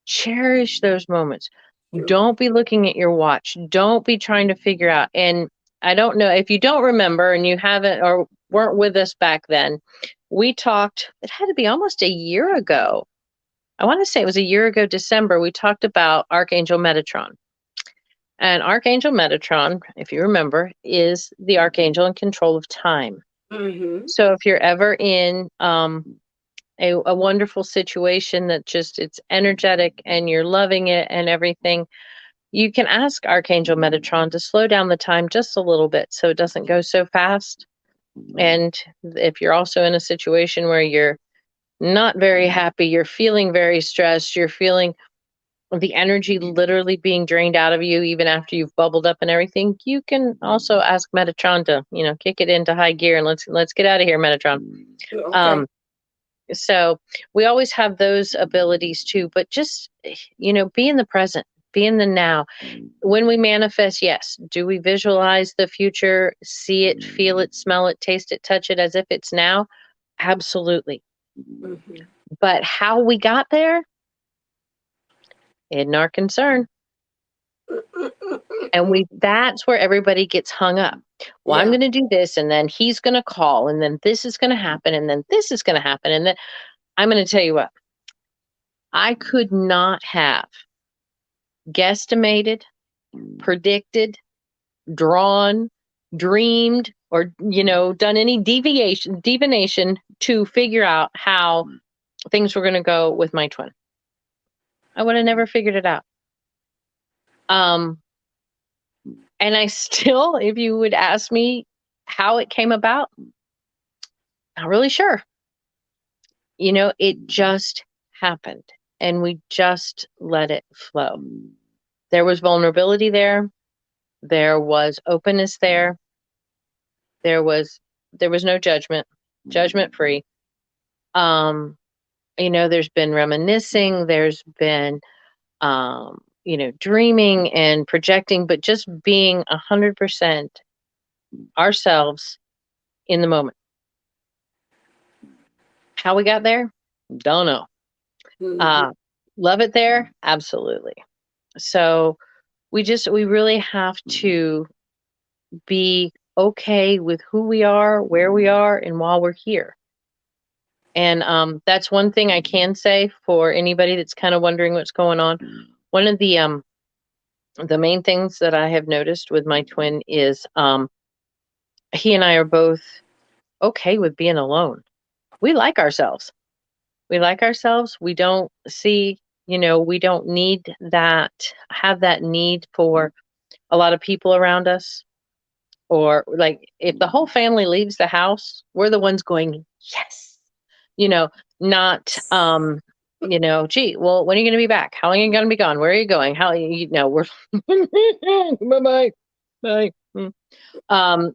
cherish those moments. Don't be looking at your watch. Don't be trying to figure out. And I don't know if you don't remember and you haven't or weren't with us back then, we talked, it had to be almost a year ago. I want to say it was a year ago, December, we talked about Archangel Metatron. And Archangel Metatron, if you remember, is the archangel in control of time. Mm-hmm. So if you're ever in a wonderful situation that just it's energetic and you're loving it and everything, you can ask Archangel Metatron to slow down the time just a little bit so it doesn't go so fast. And if you're also in a situation where you're not very happy, you're feeling very stressed, you're feeling the energy literally being drained out of you even after you've bubbled up and everything, you can also ask Metatron to, kick it into high gear and let's get out of here, Metatron. Okay. Um, so we always have those abilities too, but just, be in the present, be in the now. When we manifest, yes. Do we visualize the future, see it, feel it, smell it, taste it, touch it as if it's now? Absolutely. Mm-hmm. But how we got there, isn't our concern. And that's where everybody gets hung up. Well, I'm Yeah. going to do this, and then he's going to call, and then this is going to happen, and then this is going to happen. And then I'm going to tell you what, I could not have guesstimated, predicted, drawn, dreamed, or, done any divination to figure out how things were going to go with my twin. I would have never figured it out. And I still, if you would ask me how it came about, not really sure. It just happened and we just let it flow. There was vulnerability there. There was openness there. There was no judgment free. There's been reminiscing, there's been, dreaming and projecting, but just being 100% ourselves in the moment. How we got there? Don't know. Mm-hmm. Love it there? Absolutely. So we really have to be okay with who we are, where we are, and while we're here. And that's one thing I can say for anybody that's kind of wondering what's going on. One of the main things that I have noticed with my twin is he and I are both okay with being alone. We like ourselves. We like ourselves. We don't see, we don't need that, have that need for a lot of people around us. Or like if the whole family leaves the house, we're the ones going, yes, you know, not, gee, well, when are you going to be back? How long are you going to be gone? Where are you going? We're, bye, bye.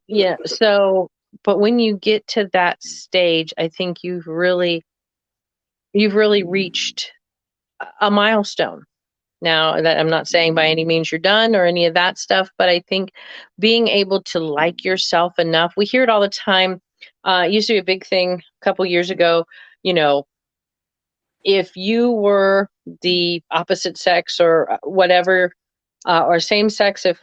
Yeah. So, but when you get to that stage, I think you've really reached a milestone. Now, that I'm not saying by any means you're done or any of that stuff, but I think being able to like yourself enough, we hear it all the time. It used to be a big thing a couple years ago. You know, if you were the opposite sex or whatever, or same sex, if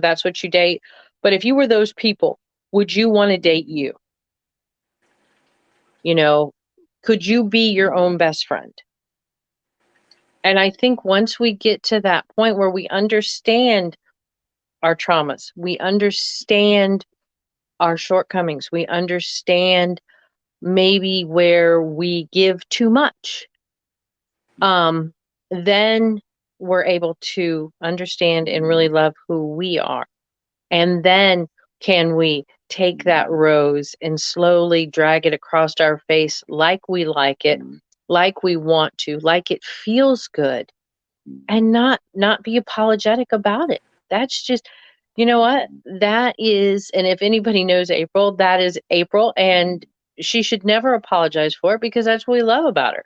that's what you date, but if you were those people, would you want to date you? You know, could you be your own best friend? And I think once we get to that point where we understand our traumas, we understand our shortcomings, we understand maybe where we give too much, um, then we're able to understand and really love who we are. And then can we take that rose and slowly drag it across our face like we like it, like we want to, like it feels good, and not be apologetic about it. That's just, you know what? That is, and if anybody knows April, that is April, and she should never apologize for it because that's what we love about her.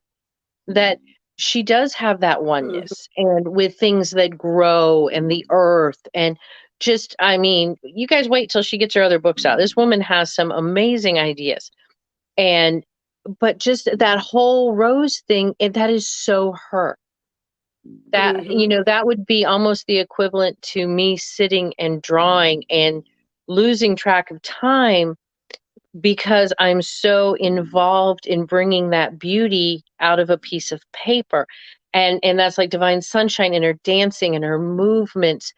That she does have that Mm-hmm. oneness and with things that grow and the earth and just, I mean, you guys wait till she gets her other books out. This woman has some amazing ideas. And but just that whole rose thing, that is so her. That, Mm-hmm. that would be almost the equivalent to me sitting and drawing and losing track of time because I'm so involved in bringing that beauty out of a piece of paper. And that's like divine sunshine in her dancing and her movements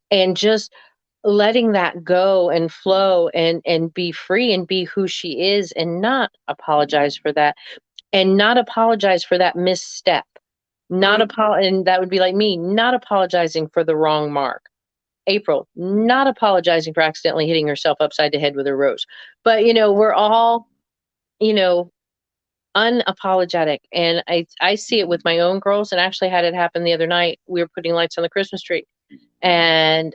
and just letting that go and flow and be free and be who she is and not apologize for that and not apologize for that misstep. Not and that would be like me not apologizing for the wrong mark. April not apologizing for accidentally hitting herself upside the head with a rose. But we're all, you know, unapologetic. And I see it with my own girls, and actually had it happen the other night. We were putting lights on the Christmas tree, and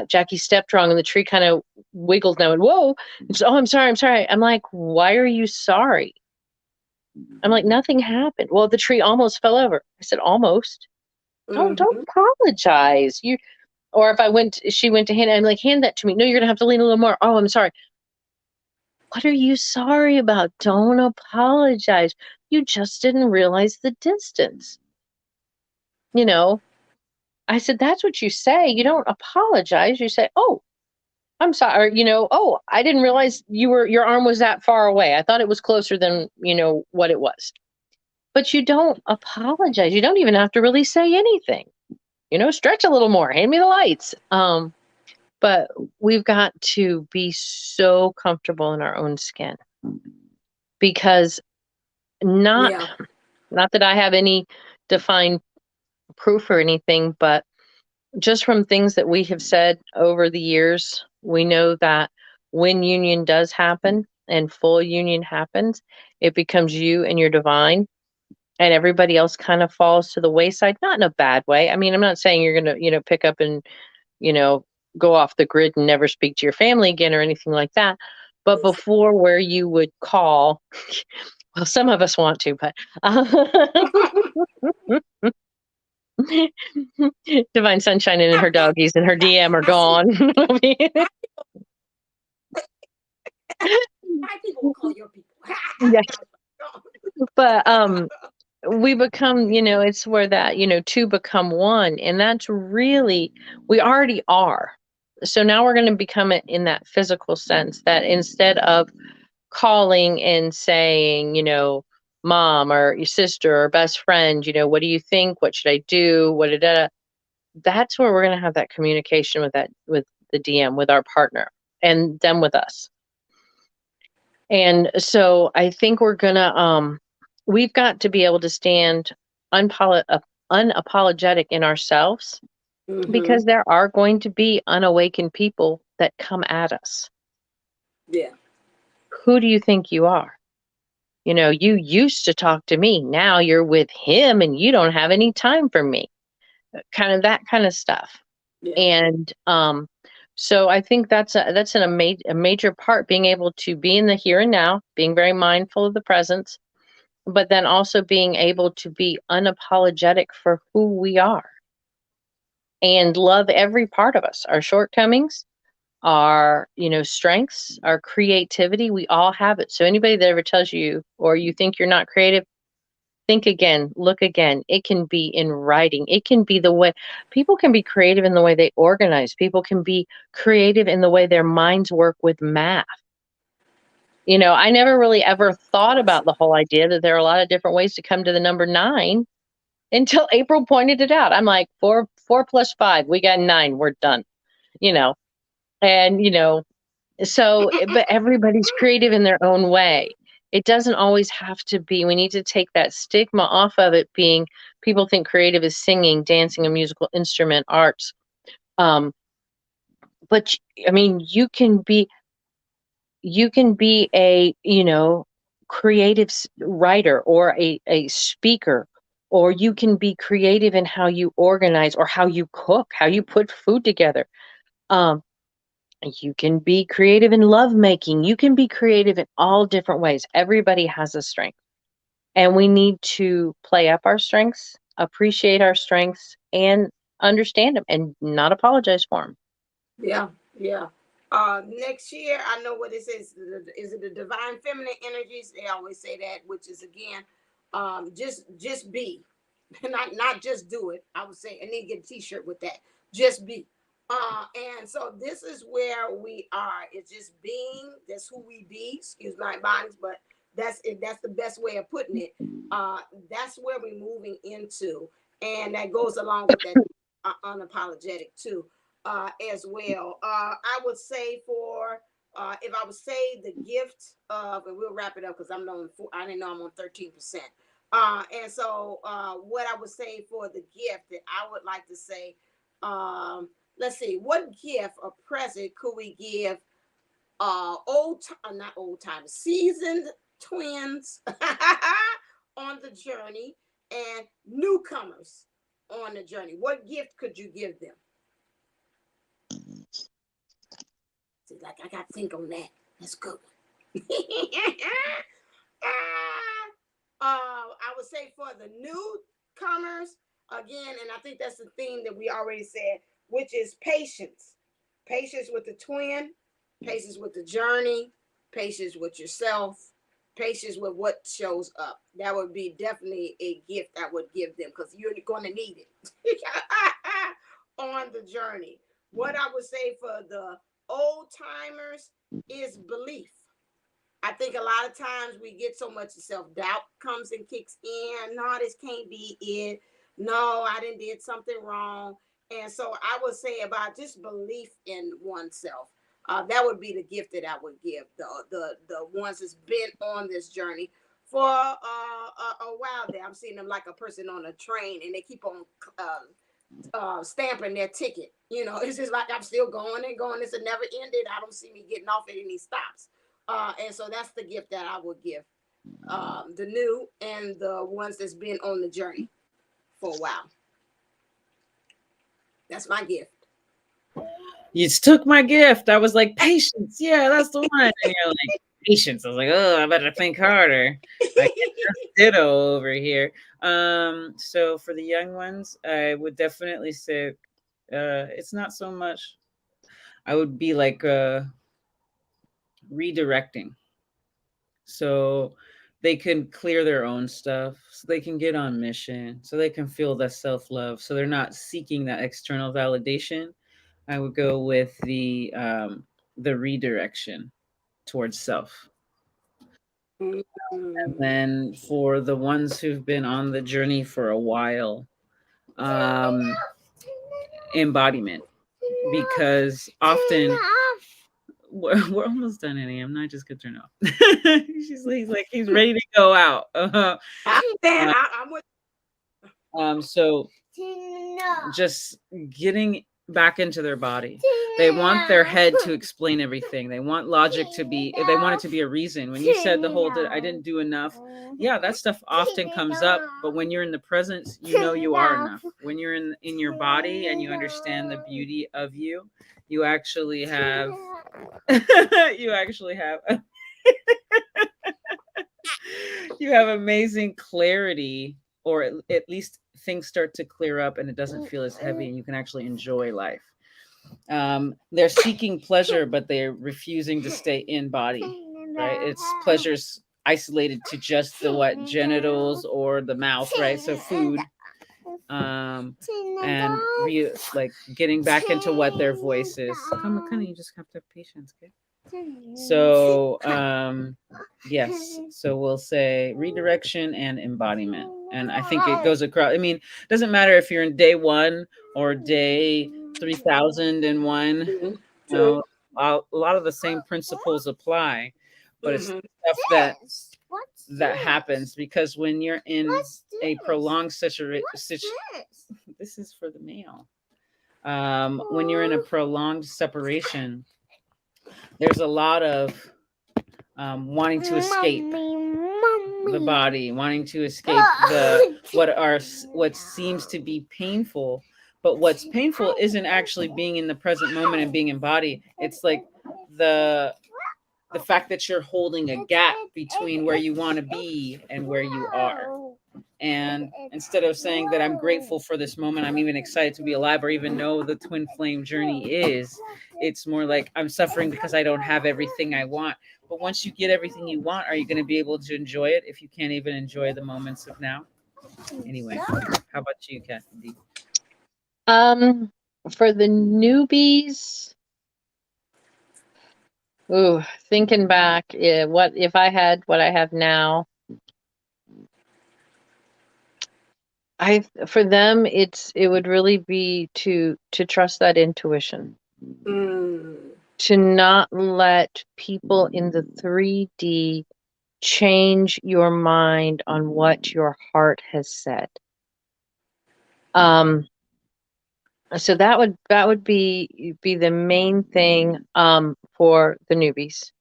Jackie stepped wrong and the tree kind of wiggled. And I went, whoa. And she said, oh, I'm sorry. I'm sorry. I'm like, why are you sorry? I'm like, nothing happened. Well, the tree almost fell over. I said, almost. Don't Mm-hmm. apologize. You, or if she went to hand it, I'm like, hand that to me. No, you're gonna have to lean a little more. Oh, I'm sorry. What are you sorry about? Don't apologize. You just didn't realize the distance. You know, I said, that's what you say. You don't apologize. You say, oh, I'm sorry. Or, oh, I didn't realize your arm was that far away. I thought it was closer than, what it was. But you don't apologize. You don't even have to really say anything. Stretch a little more. Hand me the lights. But we've got to be so comfortable in our own skin, because not Yeah. not that I have any defined proof or anything, but just from things that we have said over the years, we know that when union does happen and full union happens, it becomes you and your divine, and everybody else kind of falls to the wayside, not in a bad way. I mean, I'm not saying you're going to, pick up and, you know, go off the grid and never speak to your family again or anything like that. But before, where you would call, well, some of us want to, but Divine Sunshine and her doggies and her DM are I see. gone. My people will call your people. Yes. But we become, it's where that, two become one. And that's really, we already are. So now we're going to become it in that physical sense, that instead of calling and saying, mom or your sister or best friend, what do you think? What should I do? That's where we're going to have that communication with the DM, with our partner, and them with us. And so I think we've got to be able to stand unapologetic in ourselves, Mm-hmm. because there are going to be unawakened people that come at us. Yeah. Who do you think you are? You used to talk to me. Now you're with him and you don't have any time for me. Kind of that kind of stuff. Yeah. And so I think that's a major part, being able to be in the here and now, being very mindful of the presence, but then also being able to be unapologetic for who we are and love every part of us, our shortcomings, our, strengths, our creativity. We all have it. So anybody that ever tells you, or you think you're not creative, think again, look again. It can be in writing. It can be the way people can be creative in the way they organize. People can be creative in the way their minds work with math. I never really ever thought about Awesome. the whole idea that there are a lot of different ways to come to the number 9 until April pointed it out. I'm like, four plus 5, we got 9, we're done. You know, and so, but everybody's creative in their own way. It doesn't always have to be. We need to take that stigma off of it being, people think creative is singing, dancing, a musical instrument, arts. Um, but I mean, you can be a, creative writer, or a speaker, or you can be creative in how you organize or how you cook, how you put food together. Um, You can be creative in lovemaking. You can be creative in all different ways. Everybody has a strength. And we need to play up our strengths, appreciate our strengths, and understand them and not apologize for them. Yeah. Yeah. Next year, I know what it says. Is it the divine feminine energies? They always say that, which is again, just be, not just do it. I would say I need to get a T-shirt with that. Just be. And so this is where we are. It's just being. That's who we be. Excuse my bodies, but that's it. That's the best way of putting it. That's where we're moving into, and that goes along with that unapologetic too, as well. I would say for if I would say the gift of, and we'll wrap it up because I didn't know I'm on 13%. And so what I would say for the gift that I would like to say, let's see, what gift or present could we give not old time, seasoned twins the journey and newcomers on the journey. What gift could you give them? See, like I got to think on that. That's good. I would say for the newcomers, again, and I think that's the theme that we already said, which is patience. Patience with the twin, patience with the journey, patience with yourself, patience with what shows up. That would be definitely a gift I would give them because you're going to need it on the journey. What I would say for the old timers is belief. I think a lot of times we get so much self doubt comes and kicks in. No, this can't be it. No, I didn't did something wrong. And so I would say about just belief in oneself. That would be the gift that I would give the ones that's been on this journey for a while. There, I'm seeing them like a person on a train, and they keep on stamping their ticket. You know, it's just like I'm still going and going. It's a never ended. I don't see me getting off at any stops. And so that's the gift that I would give the new and the ones that's been on the journey for a while. That's my gift. You took my gift. I was like, patience. Yeah, that's the one. And you're like, patience. I was like, oh, I better think harder. I ditto over here. So for the young ones, I would definitely say it's not so much. I would be like redirecting. So they can clear their own stuff, so they can get on mission, so they can feel that self-love, so they're not seeking that external validation. I would go with the redirection towards self. And Mm. then for the ones who've been on the journey for a while, um embodiment, because often we're almost done, Annie. I'm not just gonna turn off. He's like he's ready to go out. I'm with. So just getting back into their body. They want their head to explain everything. They want logic to be, they want it to be a reason. When you said the whole, I didn't do enough. Yeah, that stuff often comes up, but when you're in the presence, you know you are enough. When you're in your body and you understand the beauty of you, you actually have you actually have you have amazing clarity, or at least things start to clear up and it doesn't feel as heavy and you can actually enjoy life. They're seeking pleasure, but they're refusing to stay in body, right? It's pleasure's isolated to just the what genitals or the mouth, right? So food, and like getting back into what their voice is. Come on, you just have to have patience, okay? So yes, so we'll say redirection and embodiment, and I think it goes across. I mean, it doesn't matter if you're in day 1 or day 3001. You know, a lot of the same principles apply, but it's Mm-hmm. stuff that happens because when you're in a prolonged situation, this is for the male. When you're in a prolonged separation, there's a lot of wanting to escape the body, wanting to escape the what seems to be painful. But what's painful isn't actually being in the present moment and being in body. It's like the the fact that you're holding a gap between where you want to be and where you are. And instead of saying that I'm grateful for this moment, I'm even excited to be alive, or even know the twin flame journey is, it's more like I'm suffering because I don't have everything I want. But once you get everything you want, are you going to be able to enjoy it if you can't even enjoy the moments of now? Anyway, how about you, Kathy? Um, for the newbies, ooh, thinking back, what if I had what I have now? For them, it would really be to trust that intuition, to not let people in the 3D change your mind on what your heart has said. So that would be the main thing for the newbies.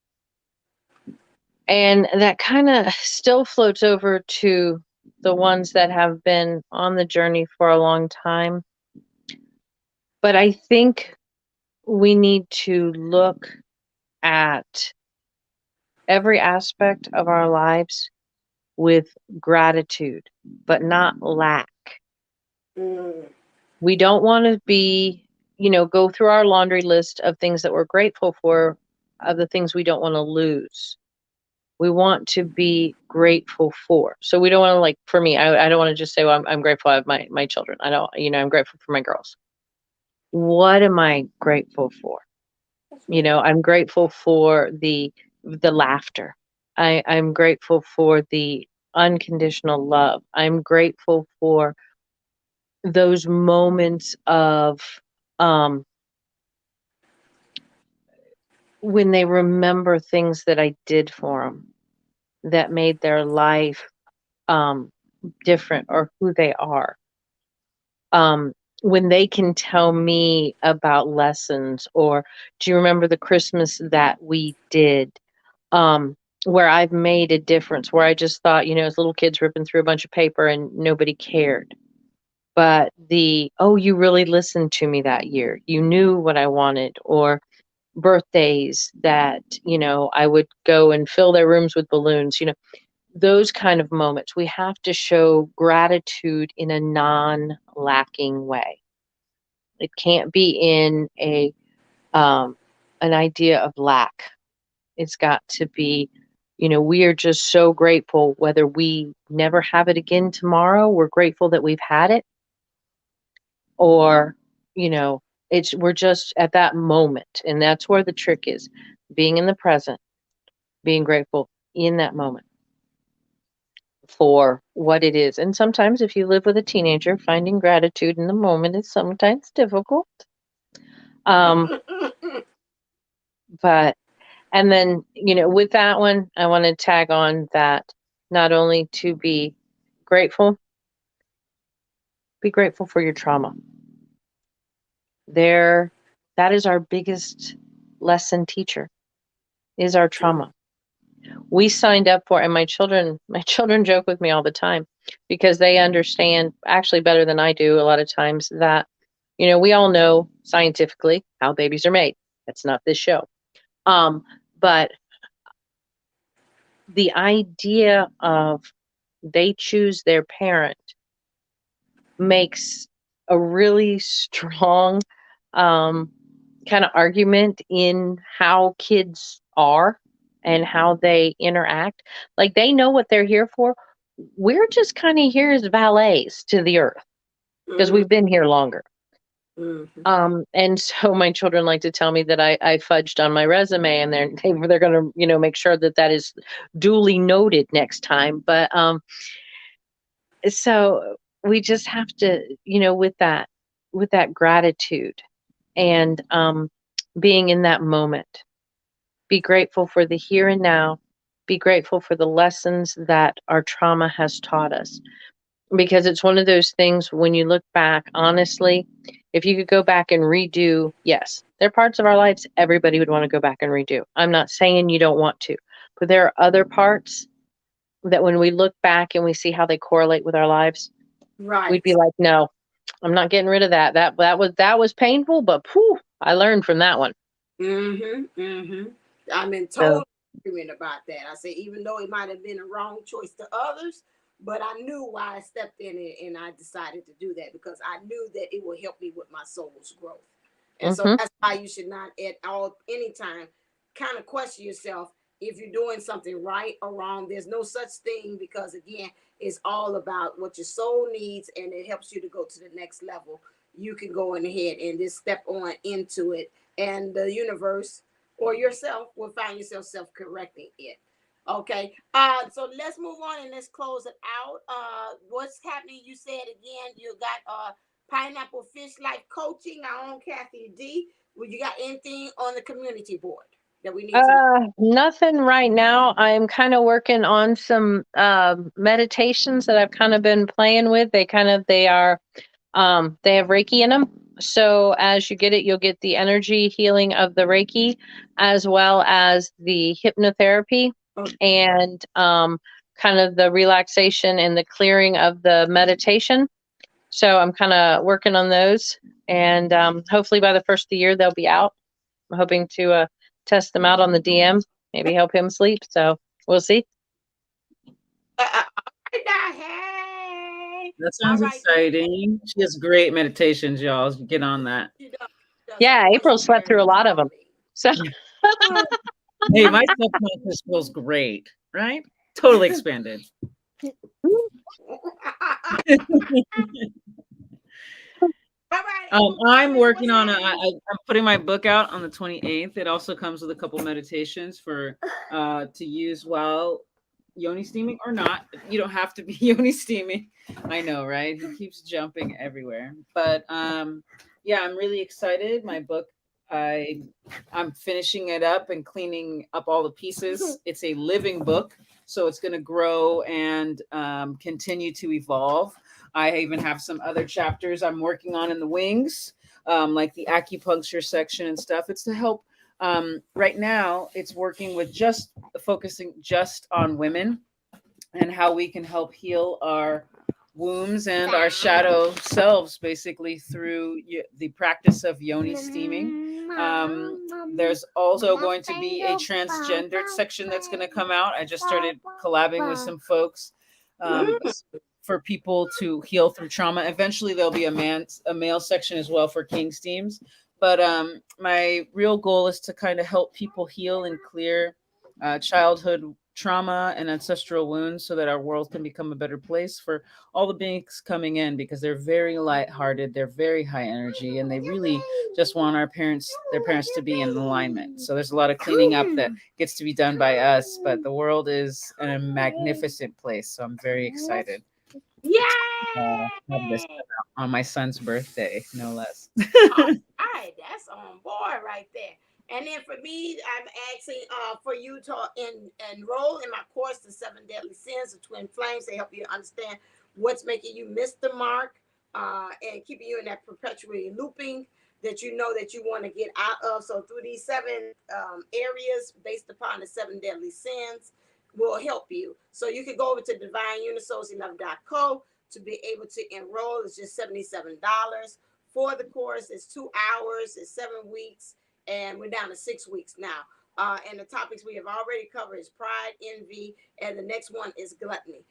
And that kind of still floats over to the ones that have been on the journey for a long time. But I think we need to look at every aspect of our lives with gratitude, but not lack. Mm. We don't want to be, go through our laundry list of things that we're grateful for, of the things we don't want to lose. We want to be grateful for. So we don't want to, like, for me, I don't want to just say, well, I'm grateful I have my children. I don't, I'm grateful for my girls. What am I grateful for? That's right. I'm grateful for the laughter. I'm grateful for the unconditional love. I'm grateful for those moments of um when they remember things that I did for them that made their life um different, or who they are. Um when they can tell me about lessons, or do you remember the Christmas that we did, um where I've made a difference, where I just thought, as little kids ripping through a bunch of paper and nobody cared. But oh, you really listened to me that year. You knew what I wanted. Or birthdays that, I would go and fill their rooms with balloons, those kind of moments. We have to show gratitude in a non-lacking way. It can't be in an idea of lack. It's got to be, we are just so grateful whether we never have it again tomorrow. We're grateful that we've had it, or, we're just at that moment. And that's where the trick is, being in the present, being grateful in that moment for what it is. And sometimes if you live with a teenager, finding gratitude in the moment is sometimes difficult. Um, but And then, with that one, I want to tag on that not only to grateful, be grateful for your trauma. There, that is our biggest lesson teacher, is our trauma. We signed up for, and my children joke with me all the time, because they understand actually better than I do a lot of times that, we all know scientifically how babies are made. That's not this show. But the idea of they choose their parent makes a really strong kind of argument in how kids are and how they interact. Like, they know what they're here for. We're just kind of here as valets to the earth because Mm-hmm. we've been here longer. Mm-hmm. And so my children like to tell me that I fudged on my resume, and they're going to, make sure that is duly noted next time. But so we just have to, with that gratitude and being in that moment, be grateful for the here and now, be grateful for the lessons that our trauma has taught us. Because it's one of those things, when you look back, honestly, if you could go back and redo, yes, there are parts of our lives everybody would want to go back and redo. I'm not saying you don't want to, but there are other parts that when we look back and we see how they correlate with our lives, we'd be Right. like, no, I'm not getting rid of that. That was painful, but phew, I learned from that one. Mm-hmm. Mm-hmm. I'm in So, total agreement about that. I say, even though it might have been a wrong choice to others, but I knew why I stepped in it, and I decided to do that because I knew that it would help me with my soul's growth. And so mhm. that's why you should not at all anytime kind of question yourself if you're doing something right or wrong. There's no such thing, because again, it's all about what your soul needs, and it helps you to go to the next level. You can go in ahead and just step on into it, and the universe or yourself will find yourself self-correcting it. Okay. So let's move on and let's close it out. What's happening? You said again, you got Pineapple Fish Life Coaching, our own Kathy D. Well, you got anything on the community board that we need to know? Nothing right now. I'm kind of working on some meditations that I've kind of been playing with. They have Reiki in them. So as you get it, you'll get the energy healing of the Reiki, as well as the hypnotherapy. Oh, And kind of the relaxation and the clearing of the meditation. So I'm kind of working on those, and hopefully by the first of the year they'll be out. I'm hoping to test them out on the DM, maybe help him sleep. So we'll see. All right now, hey. That All sounds right then. exciting. She has great meditations, y'all. Get on that. She does her Yeah, voice April is slept very through a lot of them. calming. So Hey, my subconscious feels great, right? Totally expanded. All right, April, I'm working what's on happening? I'm putting my book out on the 28th. It also comes with a couple meditations for to use while yoni steaming or not. You don't have to be yoni steaming. I know, right? He keeps jumping everywhere. But yeah, I'm really excited. My book, I I'm finishing it up and cleaning up all the pieces. It's a living book, so it's going to grow and continue to evolve. I even have some other chapters I'm working on in the wings, like the acupuncture section and stuff. It's to help. Right now, it's working with just focusing just on women and how we can help heal our wombs and our shadow selves basically through the practice of yoni steaming. There's also going to be a transgendered section that's going to come out. I just started collabing with some folks, um, Mm. for people to heal through trauma. Eventually, there'll be a male section as well for king steams. But my real goal is to kind of help people heal and clear childhood trauma and ancestral wounds so that our world can become a better place for all the beings coming in, because they're very lighthearted, they're very high energy, and they really just want their parents to be in alignment. So there's a lot of cleaning up that gets to be done by us, but the world is a magnificent place. So I'm very excited to have this Yay! come out on my son's birthday, no less. All right, that's on board right there. And then for me, I'm asking for you to enroll in my course, The Seven Deadly Sins of Twin Flames. They help you understand what's making you miss the mark and keeping you in that perpetually looping that you know that you want to get out of. So through these seven areas based upon the seven deadly sins will help you. So you can go over to divineunisource11.co to be able to enroll. It's just $77 for the course. It's 2 hours, it's 7 weeks, and we're down to 6 weeks now. And the topics we have already covered is pride, envy, and the next one is gluttony.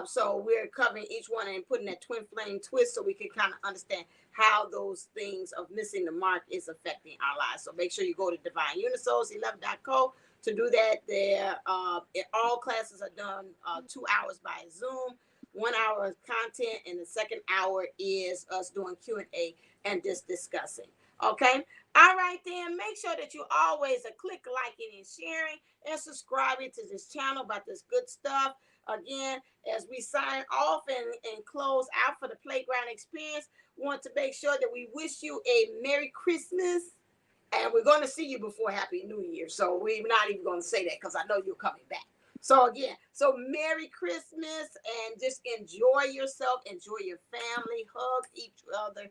So we're covering each one and putting that twin flame twist so we can kind of understand how those things of missing the mark is affecting our lives. So make sure you go to divineunisource11.co to do that. There, all classes are done 2 hours by Zoom. 1 hour of content, and the second hour is us doing Q&A and just discussing. Okay. All right, then make sure that you always click liking and sharing and subscribing to this channel about this good stuff. Again, as we sign off and close out for the playground experience, want to make sure that we wish you a Merry Christmas, and we're going to see you before Happy New Year. So we're not even going to say that because I know you're coming back. So again, so Merry Christmas and just enjoy yourself, enjoy your family, hug each other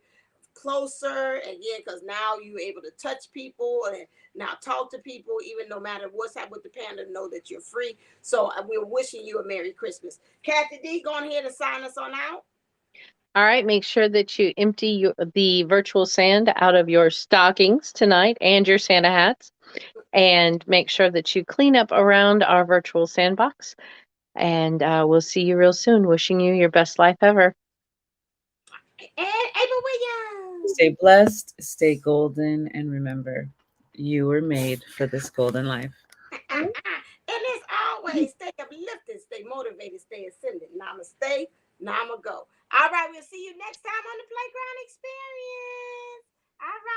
closer again, because now you're able to touch people and now talk to people, even no matter what's happened with the panda, know that you're free. So we're wishing you a Merry Christmas. Kathy D, go ahead and sign us on out. all right, make sure that you empty the virtual sand out of your stockings tonight and your Santa hats. And make sure that you clean up around our virtual sandbox. And we'll see you real soon. Wishing you your best life ever. And April Williams. Stay blessed, stay golden, and remember, you were made for this golden life. And as always, stay uplifted, stay motivated, stay ascended. Namaste, Nama go. All right, we'll see you next time on the Playground Experience. All right.